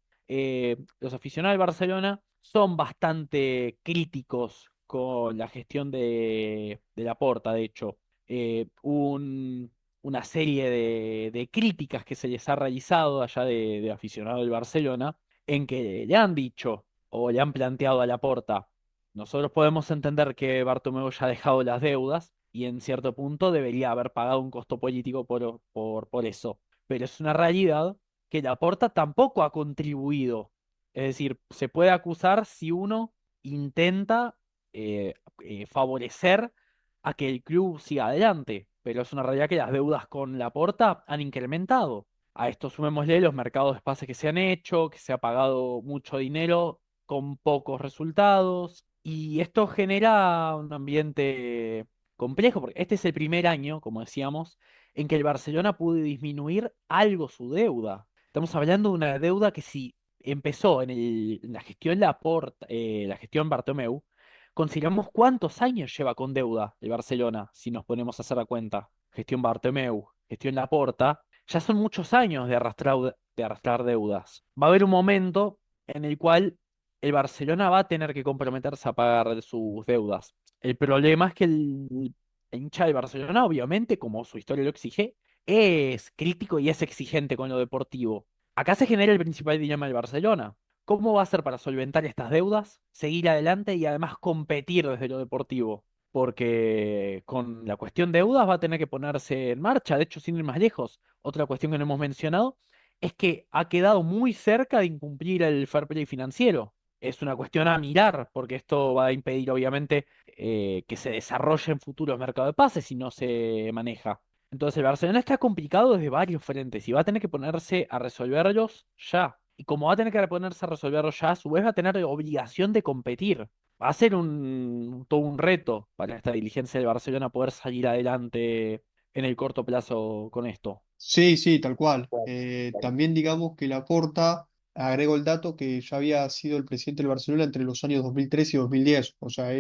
Speaker 2: Los aficionados del Barcelona son bastante críticos con la gestión de Laporta, de hecho. una serie de críticas que se les ha realizado allá de aficionado del Barcelona, en que le han dicho o le han planteado a Laporta, nosotros podemos entender que Bartomeu ya ha dejado las deudas y en cierto punto debería haber pagado un costo político por eso, pero es una realidad que Laporta tampoco ha contribuido. Es decir, se puede acusar si uno intenta eh, favorecer a que el club siga adelante, pero es una realidad que las deudas con Laporta han incrementado. A esto sumémosle los mercados de pases que se han hecho, que se ha pagado mucho dinero con pocos resultados, y esto genera un ambiente complejo, porque este es el primer año, como decíamos, en que el Barcelona pudo disminuir algo su deuda. Estamos hablando de una deuda que si empezó en la gestión Laporta, la gestión Bartomeu, consideramos cuántos años lleva con deuda el Barcelona, si nos ponemos a hacer la cuenta. Gestión Bartomeu, gestión Laporta, ya son muchos años de arrastrar deudas. Va a haber un momento en el cual el Barcelona va a tener que comprometerse a pagar sus deudas. El problema es que el hincha del Barcelona, obviamente, como su historia lo exige, es crítico y es exigente con lo deportivo. Acá se genera el principal dilema del Barcelona. ¿Cómo va a ser para solventar estas deudas, seguir adelante y además competir desde lo deportivo? Porque con la cuestión deudas va a tener que ponerse en marcha. De hecho, sin ir más lejos, otra cuestión que no hemos mencionado es que ha quedado muy cerca de incumplir el fair play financiero. Es una cuestión a mirar, porque esto va a impedir, obviamente, que se desarrolle en futuros mercados de pases si no se maneja. Entonces el Barcelona está complicado desde varios frentes y va a tener que ponerse a resolverlos ya. Y como va a tener que ponerse a resolverlos ya, a su vez va a tener la obligación de competir. Va a ser todo un reto para esta diligencia del Barcelona poder salir adelante en el corto plazo con esto.
Speaker 3: Sí, sí, tal cual.
Speaker 1: Claro.
Speaker 3: También digamos que Laporta agregó el dato que ya había sido el presidente del Barcelona entre los años 2003 y 2010. O sea,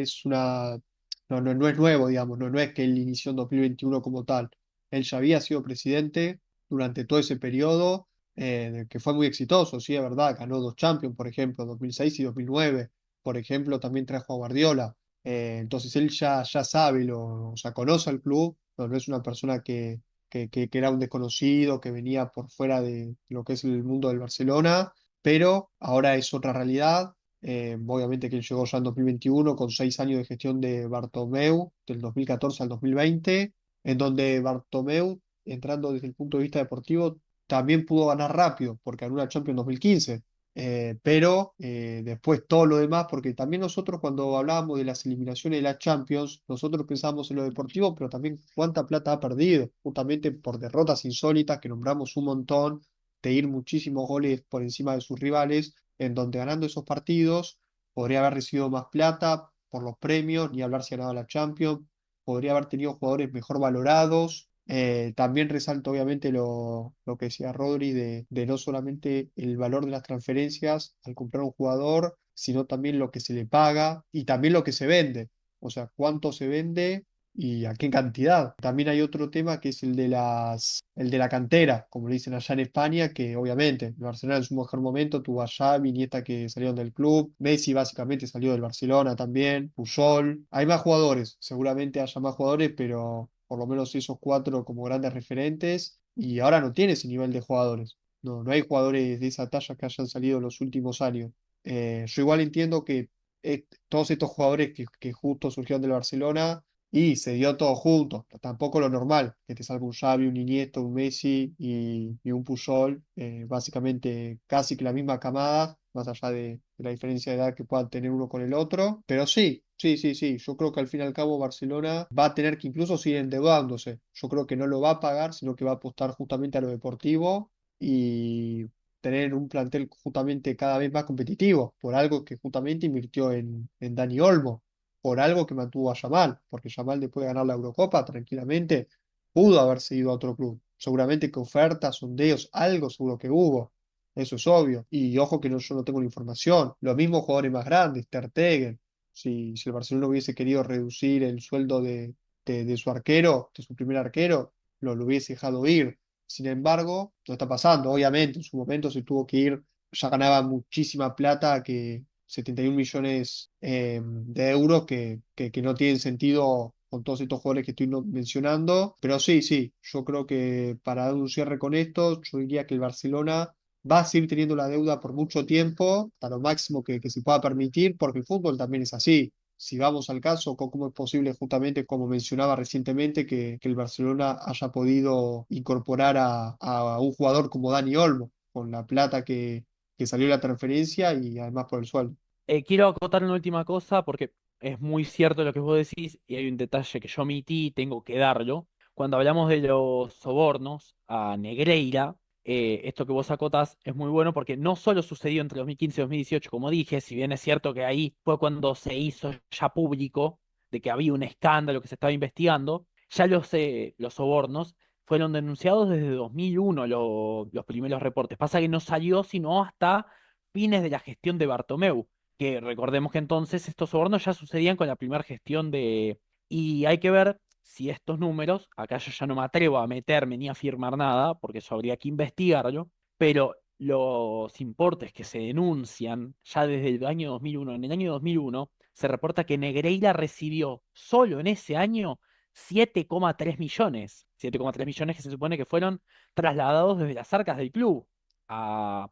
Speaker 3: no es nuevo, digamos, no es que él inició en 2021 como tal. Él ya había sido presidente durante todo ese periodo, que fue muy exitoso, sí, es verdad. Ganó dos Champions, por ejemplo, 2006 y 2009. Por ejemplo, también trajo a Guardiola. Entonces él ya sabe, o sea, conoce al club, no es una persona que era un desconocido, que venía por fuera de lo que es el mundo del Barcelona, pero ahora es otra realidad. Obviamente que él llegó ya en 2021 con 6 años de gestión de Bartomeu, del 2014 al 2020, en donde Bartomeu, entrando desde el punto de vista deportivo, también pudo ganar rápido, porque ganó una Champions en 2015. Pero después todo lo demás, porque también nosotros cuando hablábamos de las eliminaciones de la Champions, nosotros pensábamos en lo deportivo, pero también cuánta plata ha perdido, justamente por derrotas insólitas que nombramos un montón, de ir muchísimos goles por encima de sus rivales, en donde ganando esos partidos podría haber recibido más plata por los premios, ni hablar si ha ganado la Champions, podría haber tenido jugadores mejor valorados. También resalto obviamente lo que decía Rodri de no solamente el valor de las transferencias al comprar un jugador, sino también lo que se le paga y también lo que se vende. O sea, cuánto se vende y a qué cantidad. También hay otro tema que es el de la cantera, como le dicen allá en España, que obviamente el Barcelona en su mejor momento tuvo a Xavi, Iniesta que salieron del club, Messi básicamente salió del Barcelona también, Puyol. Hay más jugadores, seguramente haya más jugadores, pero por lo menos esos cuatro como grandes referentes, y ahora no tiene ese nivel de jugadores. No hay jugadores de esa talla que hayan salido en los últimos años. Yo igual entiendo que todos estos jugadores que justo surgieron del Barcelona y se dio todo junto, tampoco lo normal, que te salga un Xavi, un Iniesta, un Messi y un Puyol, básicamente casi que la misma camada, más allá de la diferencia de edad que puedan tener uno con el otro, pero sí, sí, sí, sí, yo creo que al fin y al cabo Barcelona va a tener que incluso seguir endeudándose, yo creo que no lo va a pagar, sino que va a apostar justamente a lo deportivo y tener un plantel justamente cada vez más competitivo, por algo que justamente invirtió en Dani Olmo, por algo que mantuvo a Yamal, porque Yamal después de ganar la Eurocopa tranquilamente pudo haberse ido a otro club. Seguramente que ofertas, sondeos, algo seguro que hubo. Eso es obvio. Y ojo que yo no tengo la información. Los mismos jugadores más grandes, Ter Stegen, si el Barcelona hubiese querido reducir el sueldo de su arquero, de su primer arquero, lo hubiese dejado ir. Sin embargo, no está pasando. Obviamente, en su momento se tuvo que ir, ya ganaba muchísima plata, que 71 millones de euros que no tienen sentido con todos estos jugadores que estoy mencionando. Pero sí, yo creo que para dar un cierre con esto, yo diría que el Barcelona va a seguir teniendo la deuda por mucho tiempo, hasta lo máximo que se pueda permitir, porque el fútbol también es así. Si vamos al caso, ¿cómo es posible, justamente como mencionaba recientemente, que el Barcelona haya podido incorporar a un jugador como Dani Olmo, con la plata que salió la transferencia y además por el sueldo?
Speaker 2: Quiero acotar una última cosa porque es muy cierto lo que vos decís y hay un detalle que yo omití y tengo que darlo. Cuando hablamos de los sobornos a Negreira, esto que vos acotás es muy bueno porque no solo sucedió entre 2015 y 2018, como dije, si bien es cierto que ahí fue cuando se hizo ya público de que había un escándalo que se estaba investigando, ya los sobornos fueron denunciados desde 2001 los primeros reportes. Pasa que no salió sino hasta fines de la gestión de Bartomeu, que recordemos que entonces estos sobornos ya sucedían con la primera gestión de... Y hay que ver si estos números, acá yo ya no me atrevo a meterme ni a afirmar nada, porque eso habría que investigarlo, pero los importes que se denuncian ya desde el año 2001, en el año 2001 se reporta que Negreira recibió solo en ese año 7,3 millones, 7,3 millones que se supone que fueron trasladados desde las arcas del club a,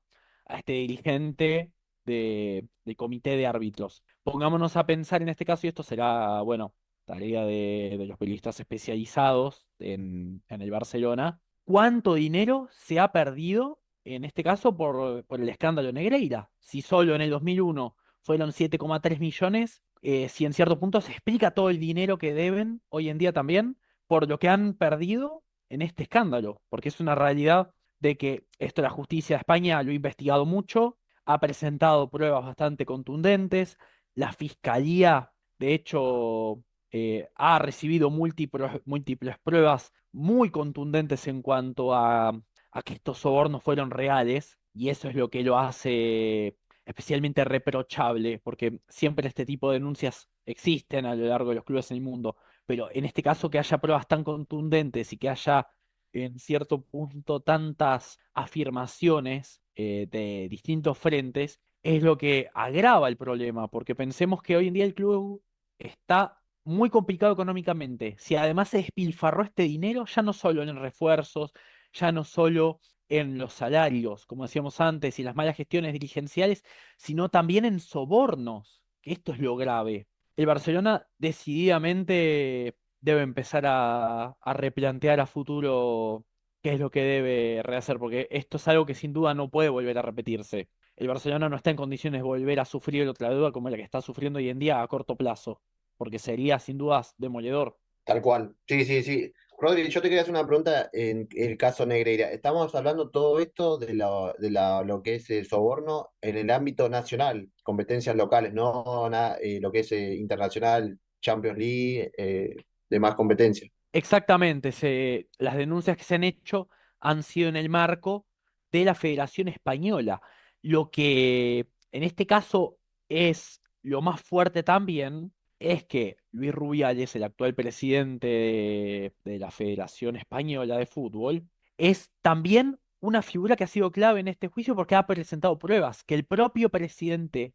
Speaker 2: a este dirigente del comité de árbitros. Pongámonos a pensar en este caso, y esto será, bueno, tarea de los periodistas especializados en el Barcelona, ¿cuánto dinero se ha perdido en este caso por el escándalo Negreira? Si solo en el 2001 fueron 7,3 millones, si en cierto punto se explica todo el dinero que deben hoy en día también por lo que han perdido en este escándalo, porque es una realidad de que esto la justicia de España lo ha investigado mucho, ha presentado pruebas bastante contundentes, la fiscalía, de hecho, ha recibido múltiples pruebas muy contundentes en cuanto a que estos sobornos fueron reales, y eso es lo que lo hace especialmente reprochable, porque siempre este tipo de denuncias existen a lo largo de los clubes en el mundo, pero en este caso que haya pruebas tan contundentes y que haya en cierto punto tantas afirmaciones de distintos frentes, es lo que agrava el problema, porque pensemos que hoy en día el club está muy complicado económicamente. Si además se despilfarró este dinero, ya no solo en refuerzos, ya no solo en los salarios, como decíamos antes, y las malas gestiones dirigenciales, sino también en sobornos, que esto es lo grave. El Barcelona decididamente debe empezar a replantear a futuro qué es lo que debe rehacer, porque esto es algo que sin duda no puede volver a repetirse. El Barcelona no está en condiciones de volver a sufrir otra deuda como la que está sufriendo hoy en día a corto plazo, porque sería sin dudas demoledor.
Speaker 1: Tal cual. Sí, sí, sí. Rodri, yo te quería hacer una pregunta en el caso Negreira. Estamos hablando todo esto lo que es el soborno en el ámbito nacional, competencias locales, no lo que es internacional, Champions League, demás competencias.
Speaker 2: Exactamente, las denuncias que se han hecho han sido en el marco de la Federación Española. Lo que en este caso es lo más fuerte también es que Luis Rubiales, el actual presidente de la Federación Española de Fútbol, es también una figura que ha sido clave en este juicio porque ha presentado pruebas que el propio presidente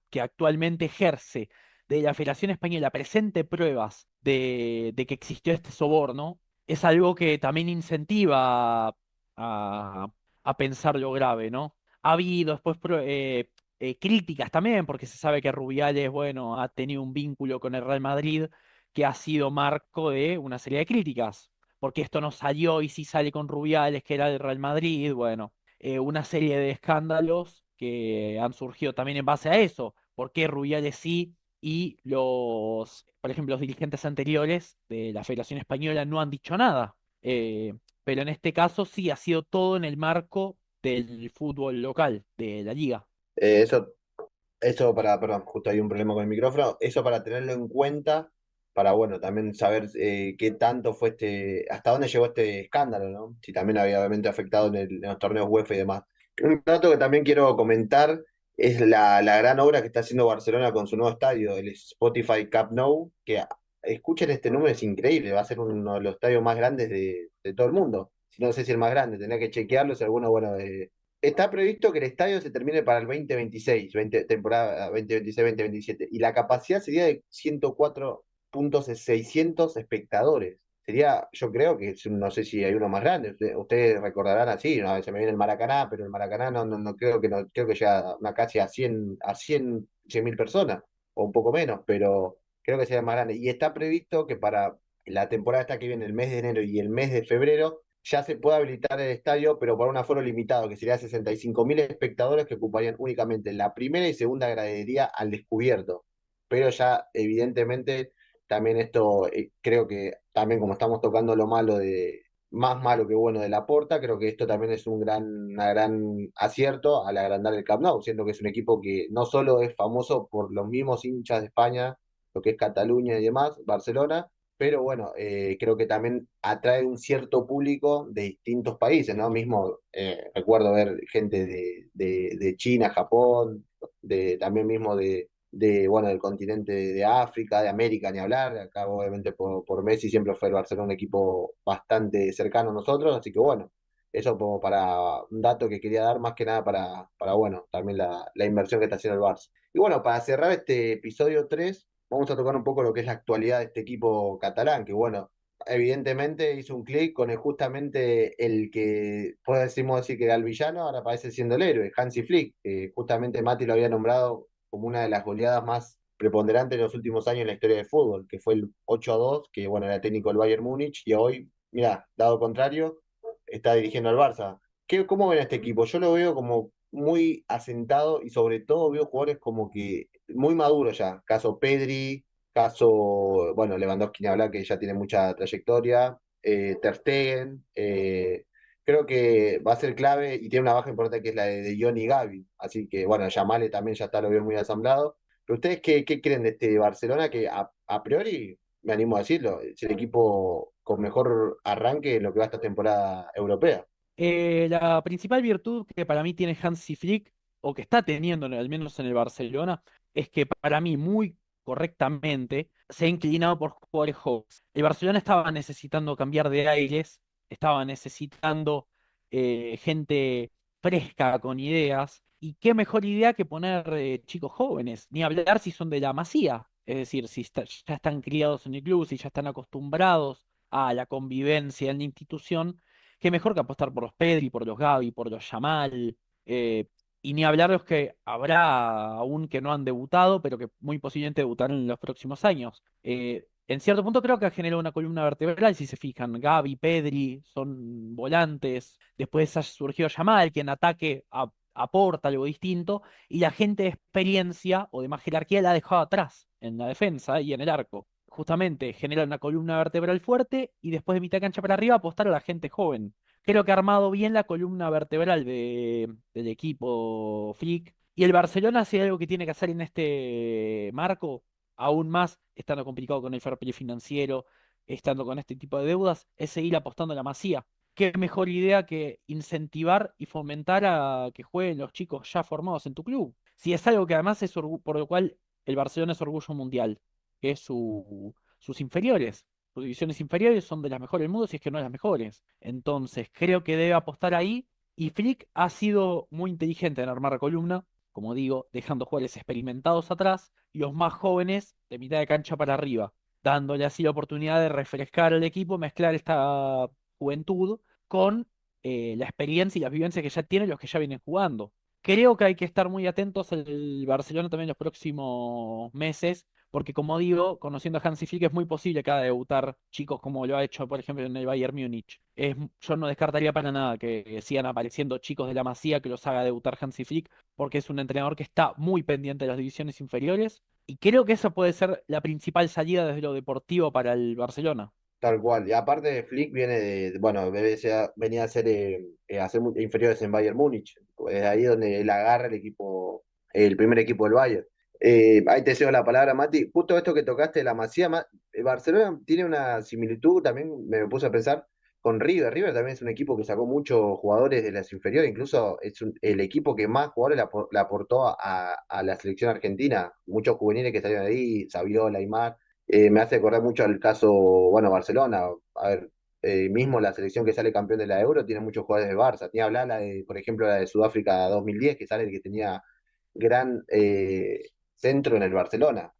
Speaker 2: que actualmente ejerce de la Federación Española presente pruebas de que existió este soborno, es algo que también incentiva a pensar lo grave, ¿no? Ha habido después críticas también, porque se sabe que Rubiales, bueno, ha tenido un vínculo con el Real Madrid que ha sido marco de una serie de críticas, porque esto no salió y sí sale con Rubiales, que era del Real Madrid, bueno, una serie de escándalos que han surgido también en base a eso. ¿Por qué Rubiales sí y por ejemplo, los dirigentes anteriores de la Federación Española no han dicho nada? Pero en este caso sí ha sido todo en el marco del fútbol local, de la liga.
Speaker 1: Eso perdón, justo hay un problema con el micrófono, eso para tenerlo en cuenta, para bueno, también saber qué tanto fue hasta dónde llegó este escándalo, ¿no? Si también había obviamente afectado en los torneos UEFA y demás. Un dato que también quiero comentar es la gran obra que está haciendo Barcelona con su nuevo estadio, el Spotify Camp Nou, que escuchen este número, es increíble, va a ser uno de los estadios más grandes de todo el mundo. Si no sé si el más grande, tendría que chequearlo, si alguno, bueno, está previsto que el estadio se termine para el 2026, temporada 2026-2027, y la capacidad sería de 600 espectadores. Sería, yo creo que no sé si hay uno más grande. Ustedes recordarán así, ¿no? Se me viene el Maracaná, pero el Maracaná no creo que creo que llega casi a 100 mil personas, o un poco menos, pero creo que sería más grande. Y está previsto que para la temporada esta que viene, el mes de enero y el mes de febrero, ya se puede habilitar el estadio, pero por un aforo limitado, que sería 65.000 espectadores que ocuparían únicamente la primera y segunda gradería al descubierto. Pero ya, evidentemente, también esto, creo que también como estamos tocando lo malo más malo que bueno de Laporta, creo que esto también es una gran acierto al agrandar el Camp Nou, siendo que es un equipo que no solo es famoso por los mismos hinchas de España, lo que es Cataluña y demás, Barcelona, pero bueno, creo que también atrae un cierto público de distintos países, ¿no? Mismo recuerdo ver gente de China, Japón, también mismo bueno, del continente de África, de América, ni hablar. Acá, obviamente, por Messi siempre fue el Barcelona un equipo bastante cercano a nosotros, así que bueno, eso como para un dato que quería dar más que nada para bueno, también la inversión que está haciendo el Barça. Y bueno, para cerrar este episodio 3 vamos a tocar un poco lo que es la actualidad de este equipo catalán, que bueno, evidentemente hizo un clic con justamente el que decir que era el villano, ahora parece siendo el héroe, Hansi Flick, que justamente Mati lo había nombrado como una de las goleadas más preponderantes de los últimos años en la historia del fútbol, que fue el 8-2, que bueno, era técnico del Bayern Múnich, y hoy, mira, dado contrario, está dirigiendo al Barça. ¿Cómo ven a este equipo? Yo lo veo como muy asentado y sobre todo veo jugadores como que muy maduros ya. Caso Pedri, caso, bueno, Lewandowski ni hablar que ya tiene mucha trayectoria, Ter Stegen, creo que va a ser clave y tiene una baja importante que es la de John y Gavi. Así que, bueno, Yamale también ya está, lo veo muy asamblado. Pero ustedes, ¿qué creen de este Barcelona? Que a priori, me animo a decirlo, es el equipo con mejor arranque en lo que va esta temporada europea.
Speaker 2: La principal virtud que para mí tiene Hansi Flick, o que está teniendo al menos en el Barcelona, es que para mí muy correctamente se ha inclinado por jugadores jóvenes. El Barcelona estaba necesitando cambiar de aires, estaba necesitando gente fresca, con ideas, y qué mejor idea que poner chicos jóvenes, ni hablar si son de la Masía, es decir, si ya están criados en el club, si ya están acostumbrados a la convivencia en la institución, qué mejor que apostar por los Pedri, por los Gavi, por los Yamal, eh, y ni hablar de los que habrá aún que no han debutado, pero que muy posiblemente debutarán en los próximos años. En cierto punto creo que ha generado una columna vertebral, si se fijan, Gavi, Pedri son volantes, después ha surgido Yamal, que en ataque aporta algo distinto, y la gente de experiencia o de más jerarquía la ha dejado atrás en la defensa y en el arco. Justamente genera una columna vertebral fuerte y después de mitad de cancha para arriba apostar a la gente joven. Creo que ha armado bien la columna vertebral del equipo Flick. Y el Barcelona hace algo que tiene que hacer en este marco, aún más estando complicado con el fair play financiero, estando con este tipo de deudas, es seguir apostando a la Masía. Qué mejor idea que incentivar y fomentar a que jueguen los chicos ya formados en tu club. Si es algo que además es por lo cual el Barcelona es orgullo mundial, que es sus inferiores. Sus divisiones inferiores son de las mejores del mundo, si es que no las mejores. Entonces, creo que debe apostar ahí. Y Flick ha sido muy inteligente en armar la columna, como digo, dejando jugadores experimentados atrás y los más jóvenes de mitad de cancha para arriba, dándole así la oportunidad de refrescar al equipo, mezclar esta juventud con la experiencia y las vivencias que ya tienen los que ya vienen jugando. Creo que hay que estar muy atentos al Barcelona también en los próximos meses, porque como digo, conociendo a Hansi Flick es muy posible que haga debutar chicos como lo ha hecho, por ejemplo, en el Bayern Múnich. Yo no descartaría para nada que sigan apareciendo chicos de la Masía que los haga debutar Hansi Flick, porque es un entrenador que está muy pendiente de las divisiones inferiores, y creo que esa puede ser la principal salida desde lo deportivo para el Barcelona.
Speaker 1: Tal cual. Y aparte, Flick viene bueno, venía a ser inferiores en Bayern Múnich. Es ahí donde él agarra el equipo, el primer equipo del Bayern. Ahí te cedo la palabra, Mati. Justo esto que tocaste de la Masía, Barcelona tiene una similitud, también me puse a pensar, con River. River también es un equipo que sacó muchos jugadores de las inferiores, incluso es el equipo que más jugadores le aportó a la selección argentina. Muchos juveniles que salieron de ahí, Saviola, Aymar. Me hace acordar mucho al caso, bueno, Barcelona. A ver, mismo la selección que sale campeón de la Euro tiene muchos jugadores de Barça. Tiene que hablar por ejemplo, la de Sudáfrica 2010, que sale que tenía gran centro en el Barcelona.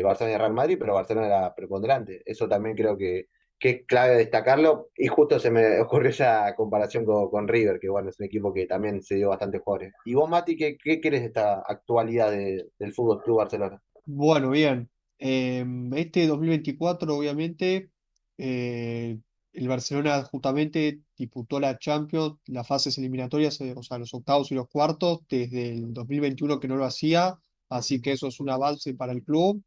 Speaker 1: Barcelona y Real Madrid, pero Barcelona era preponderante. Eso también creo que es clave destacarlo. Y justo se me ocurrió esa comparación con River, que bueno, es un equipo que también se dio bastantes jugadores. ¿Y vos, Mati, qué querés de esta actualidad del Fútbol Club Barcelona?
Speaker 3: Bueno, bien. Este 2024, obviamente, el Barcelona justamente disputó la Champions, las fases eliminatorias, o sea, los octavos y los cuartos, desde el 2021 que no lo hacía, así que eso es un avance para el club.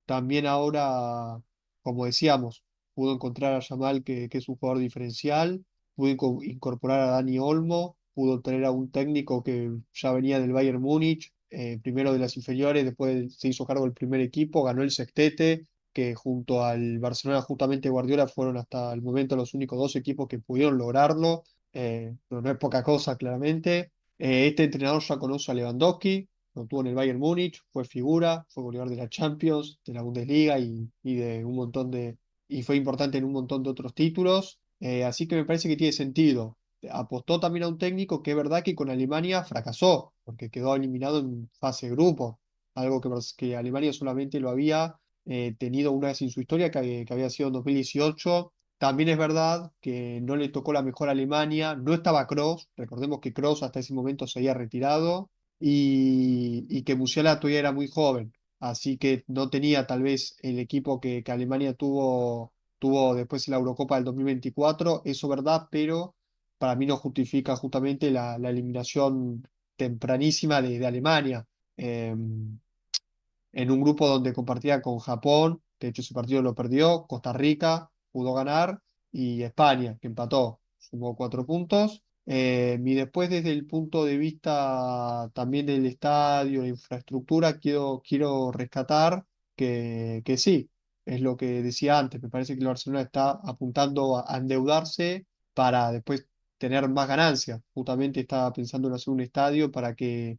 Speaker 3: También ahora, como decíamos, pudo encontrar a Yamal, que es un jugador diferencial, pudo incorporar a Dani Olmo, pudo tener a un técnico que ya venía del Bayern Múnich, primero de las inferiores, después se hizo cargo del primer equipo, ganó el sextete, que junto al Barcelona, justamente Guardiola, fueron hasta el momento los únicos dos equipos que pudieron lograrlo, pero no es poca cosa, claramente. Este entrenador ya conoce a Lewandowski, lo tuvo en el Bayern Múnich, fue figura, fue goleador de la Champions, de la Bundesliga y de un montón y fue importante en un montón de otros títulos. Así que me parece que tiene sentido. Apostó también a un técnico que es verdad que con Alemania fracasó, porque quedó eliminado en fase de grupo, algo que Alemania solamente lo había tenido una vez en su historia, que había sido en 2018. También es verdad que no le tocó la mejor Alemania, no estaba Kroos, recordemos que Kroos hasta ese momento se había retirado y que Musiala todavía era muy joven, así que no tenía tal vez el equipo que Alemania tuvo después en la Eurocopa del 2024, eso es verdad, pero para mí no justifica justamente la eliminación tempranísima de Alemania. En un grupo donde compartía con Japón, de hecho ese partido lo perdió, Costa Rica pudo ganar y España, que empató, sumó 4 puntos. Y después desde el punto de vista también del estadio, la infraestructura, quiero rescatar que sí, es lo que decía antes, me parece que el Barcelona está apuntando a endeudarse para después tener más ganancias. Justamente estaba pensando en hacer un estadio para que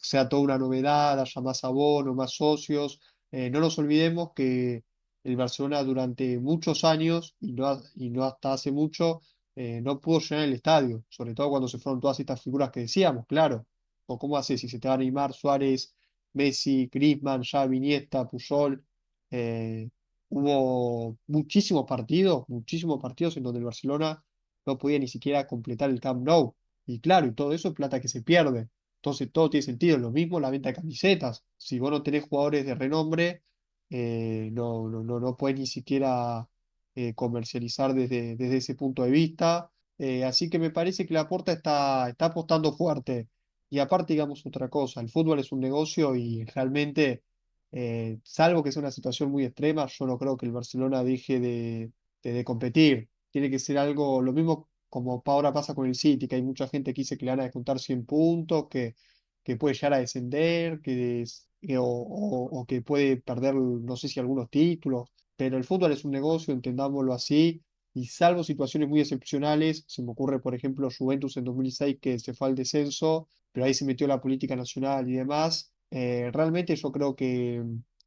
Speaker 3: sea toda una novedad, haya más abono, más socios. No nos olvidemos que el Barcelona durante muchos años, y no hasta hace mucho, no pudo llenar el estadio, sobre todo cuando se fueron todas estas figuras que decíamos, claro. ¿O cómo haces si se te va Neymar, Suárez, Messi, Griezmann, Xavi, Iniesta, Puyol? eh, Hubo muchísimos partidos en donde el Barcelona no podía ni siquiera completar el Camp Nou. Y claro, y todo eso es plata que se pierde. Entonces todo tiene sentido. Lo mismo la venta de camisetas. Si vos no tenés jugadores de renombre, no puedes ni siquiera comercializar desde ese punto de vista. Así que me parece que la Porta está apostando fuerte. Y aparte, digamos otra cosa, el fútbol es un negocio y realmente, salvo que sea una situación muy extrema, yo no creo que el Barcelona deje de competir. Tiene que ser algo, lo mismo como ahora pasa con el City, que hay mucha gente que dice que le van a descontar 100 puntos, que puede llegar a descender, o que puede perder, no sé si algunos títulos, pero el fútbol es un negocio, entendámoslo así, y salvo situaciones muy excepcionales, se me ocurre, por ejemplo, Juventus en 2006 que se fue al descenso, pero ahí se metió la política nacional y demás. Realmente yo creo que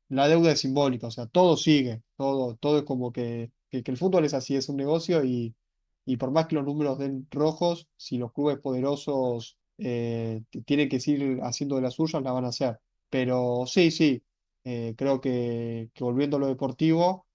Speaker 3: la deuda es simbólica, o sea, todo sigue, todo es como que el fútbol es así, es un negocio y por más que los números den rojos, si los clubes poderosos tienen que seguir haciendo de las suyas, la van a hacer. Pero sí, sí, creo que volviendo a lo deportivo,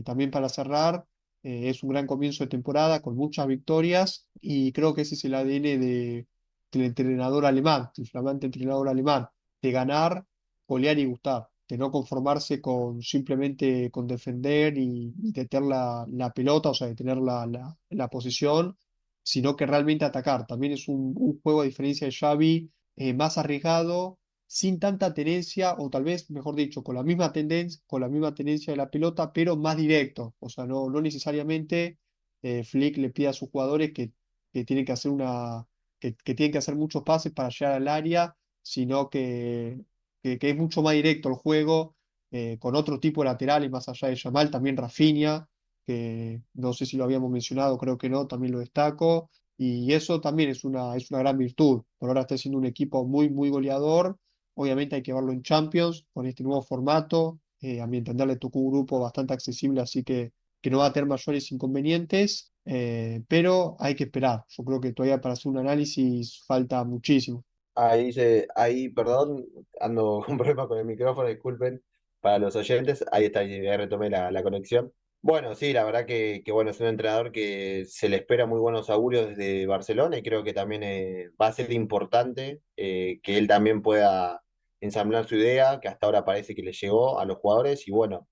Speaker 3: también para cerrar, es un gran comienzo de temporada con muchas victorias y creo que ese es el ADN del entrenador alemán, del flamante entrenador alemán, de ganar, golear y gustar, de no conformarse con simplemente con defender y de tener la pelota, o sea, de tener la posesión, sino que realmente atacar. También es un juego, a diferencia de Xavi, más arriesgado, sin tanta tenencia, o tal vez, mejor dicho, con la misma tendencia de la pelota, pero más directo. O sea, no necesariamente Flick le pide a sus jugadores que tienen que hacer que tienen que hacer muchos pases para llegar al área, sino que es mucho más directo el juego, con otro tipo de laterales, más allá de Yamal, también Rafinha, que no sé si lo habíamos mencionado, creo que no, también lo destaco, y eso también es una gran virtud. Por ahora está siendo un equipo muy, muy goleador, obviamente hay que verlo en Champions, con este nuevo formato, a mi entender le tocó un grupo bastante accesible, así que no va a tener mayores inconvenientes, pero hay que esperar. Yo creo que todavía para hacer un análisis falta muchísimo.
Speaker 1: Perdón, ando con problemas con el micrófono, disculpen, para los oyentes, ahí está, ya retomé la conexión. Bueno, sí, la verdad que bueno, es un entrenador que se le espera muy buenos augurios desde Barcelona y creo que también va a ser importante que él también pueda ensamblar su idea, que hasta ahora parece que le llegó a los jugadores y bueno,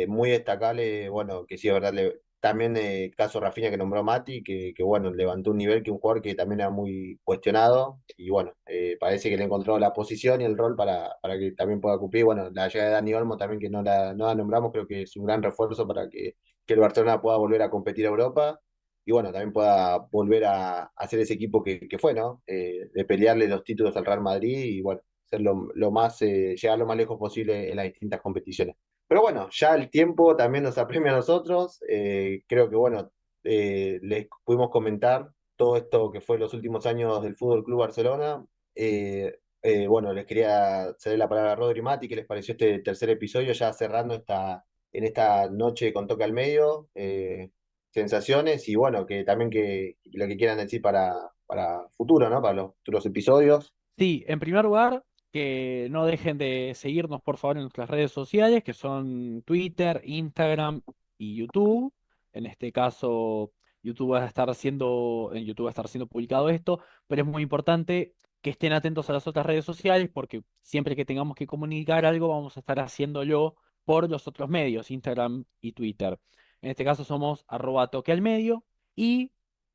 Speaker 1: muy destacable, bueno, que sí, es verdad, también caso Rafinha que nombró Mati, que bueno, levantó un nivel que un jugador que también era muy cuestionado y bueno, parece que le encontró la posición y el rol para que también pueda cumplir. Bueno, la llegada de Dani Olmo también que no la nombramos, creo que es un gran refuerzo para que el Barcelona pueda volver a competir a Europa y bueno, también pueda volver a hacer ese equipo que fue, ¿no? De pelearle los títulos al Real Madrid y bueno, ser lo más, llegar lo más lejos posible en las distintas competiciones. Pero bueno, ya el tiempo también nos apremia a nosotros. Creo que bueno, les pudimos comentar todo esto que fue los últimos años del Fútbol Club Barcelona. Bueno, les quería ceder la palabra a Rodri y Mati, ¿qué les pareció este tercer episodio? Ya cerrando en esta noche con Toque al Medio, sensaciones y bueno, que también que lo que quieran decir para futuro, ¿no? Para los futuros episodios.
Speaker 2: Sí, en primer lugar, que no dejen de seguirnos por favor en nuestras redes sociales, que son Twitter, Instagram y YouTube. En este caso, en YouTube va a estar siendo publicado esto, pero es muy importante que estén atentos a las otras redes sociales porque siempre que tengamos que comunicar algo, vamos a estar haciéndolo por los otros medios, Instagram y Twitter. En este caso somos @toquealmedio y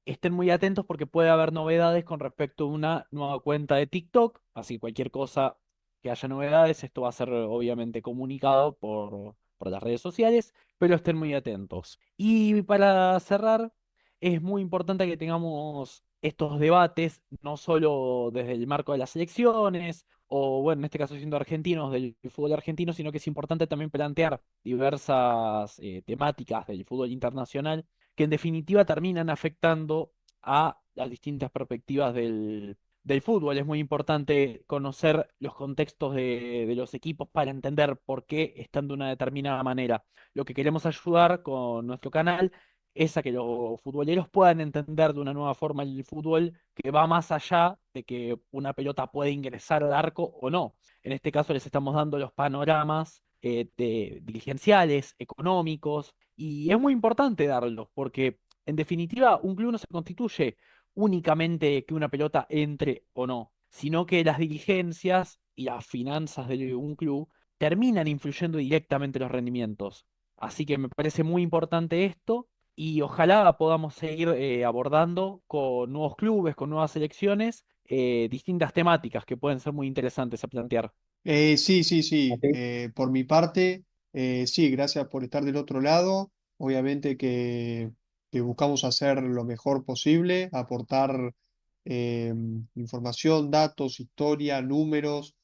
Speaker 2: estén muy atentos porque puede haber novedades con respecto a una nueva cuenta de TikTok, así cualquier cosa que haya novedades, esto va a ser obviamente comunicado por las redes sociales, pero estén muy atentos. Y para cerrar, es muy importante que tengamos estos debates, no solo desde el marco de las elecciones, o bueno, en este caso siendo argentinos del fútbol argentino, sino que es importante también plantear diversas temáticas del fútbol internacional que en definitiva terminan afectando a las distintas perspectivas del fútbol. Es muy importante conocer los contextos de los equipos para entender por qué están de una determinada manera. Lo que queremos ayudar con nuestro canal es a que los futboleros puedan entender de una nueva forma el fútbol que va más allá de que una pelota puede ingresar al arco o no. En este caso les estamos dando los panoramas dirigenciales, económicos, y es muy importante darlos, porque en definitiva un club no se constituye únicamente que una pelota entre o no, sino que las diligencias y las finanzas de un club terminan influyendo directamente en los rendimientos. Así que me parece muy importante esto y ojalá podamos seguir abordando con nuevos clubes, con nuevas selecciones, distintas temáticas que pueden ser muy interesantes a plantear.
Speaker 3: Sí, sí, sí.
Speaker 1: Así.
Speaker 3: Por mi parte, sí, gracias por estar del otro lado. Obviamente que buscamos hacer lo mejor posible, aportar eh, información, datos, historia, números,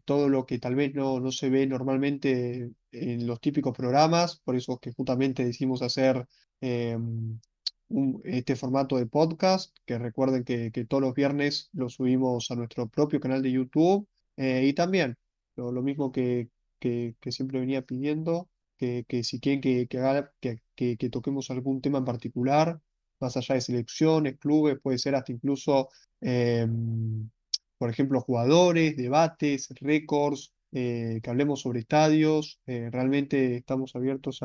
Speaker 3: todo lo que tal vez no se ve normalmente en los típicos programas. Por eso es que justamente decidimos hacer eh, este formato de podcast, que recuerden que todos los viernes lo subimos a nuestro propio canal de YouTube. Y también lo mismo que siempre venía pidiendo, que si quieren que toquemos algún tema en particular, más allá de selecciones, clubes, puede ser hasta incluso, por ejemplo, jugadores, debates, récords, que hablemos sobre estadios. Realmente estamos abiertos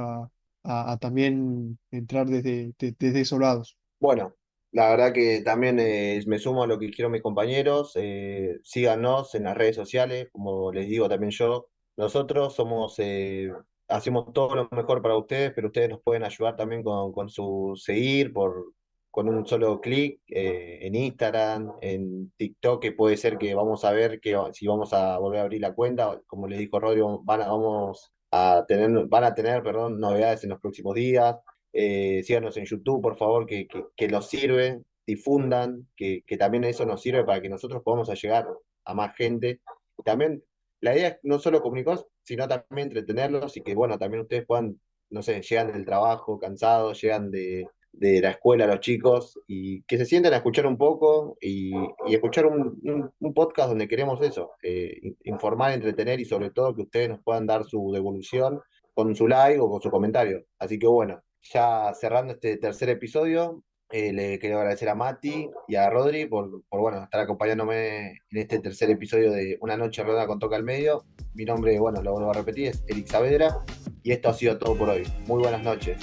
Speaker 3: a también entrar desde esos lados.
Speaker 1: Bueno, la verdad que también me sumo a lo que quiero mis compañeros. Síganos en las redes sociales, como les digo también yo. Nosotros hacemos todo lo mejor para ustedes, pero ustedes nos pueden ayudar también con su seguir con un solo clic en Instagram, en TikTok, que puede ser que vamos a ver si vamos a volver a abrir la cuenta. Como les dijo Rodrigo, van a tener, perdón, novedades en los próximos días. Síganos en YouTube, por favor, que nos sirve, difundan, que también eso nos sirve para que nosotros podamos llegar a más gente. Y también la idea es no solo comunicar, sino también entretenerlos y que, bueno, también ustedes puedan, no sé, llegan del trabajo cansados, llegan de la escuela los chicos y que se sienten a escuchar un poco y escuchar un podcast donde queremos eso, informar, entretener y sobre todo que ustedes nos puedan dar su devolución con su like o con su comentario. Así que bueno, ya cerrando este tercer episodio, Le quiero agradecer a Mati y a Rodri bueno, estar acompañándome en este tercer episodio de Una Noche Redonda con Toca al Medio. Mi nombre, bueno, lo vuelvo a repetir, es Eric Saavedra y esto ha sido todo por hoy. Muy buenas noches.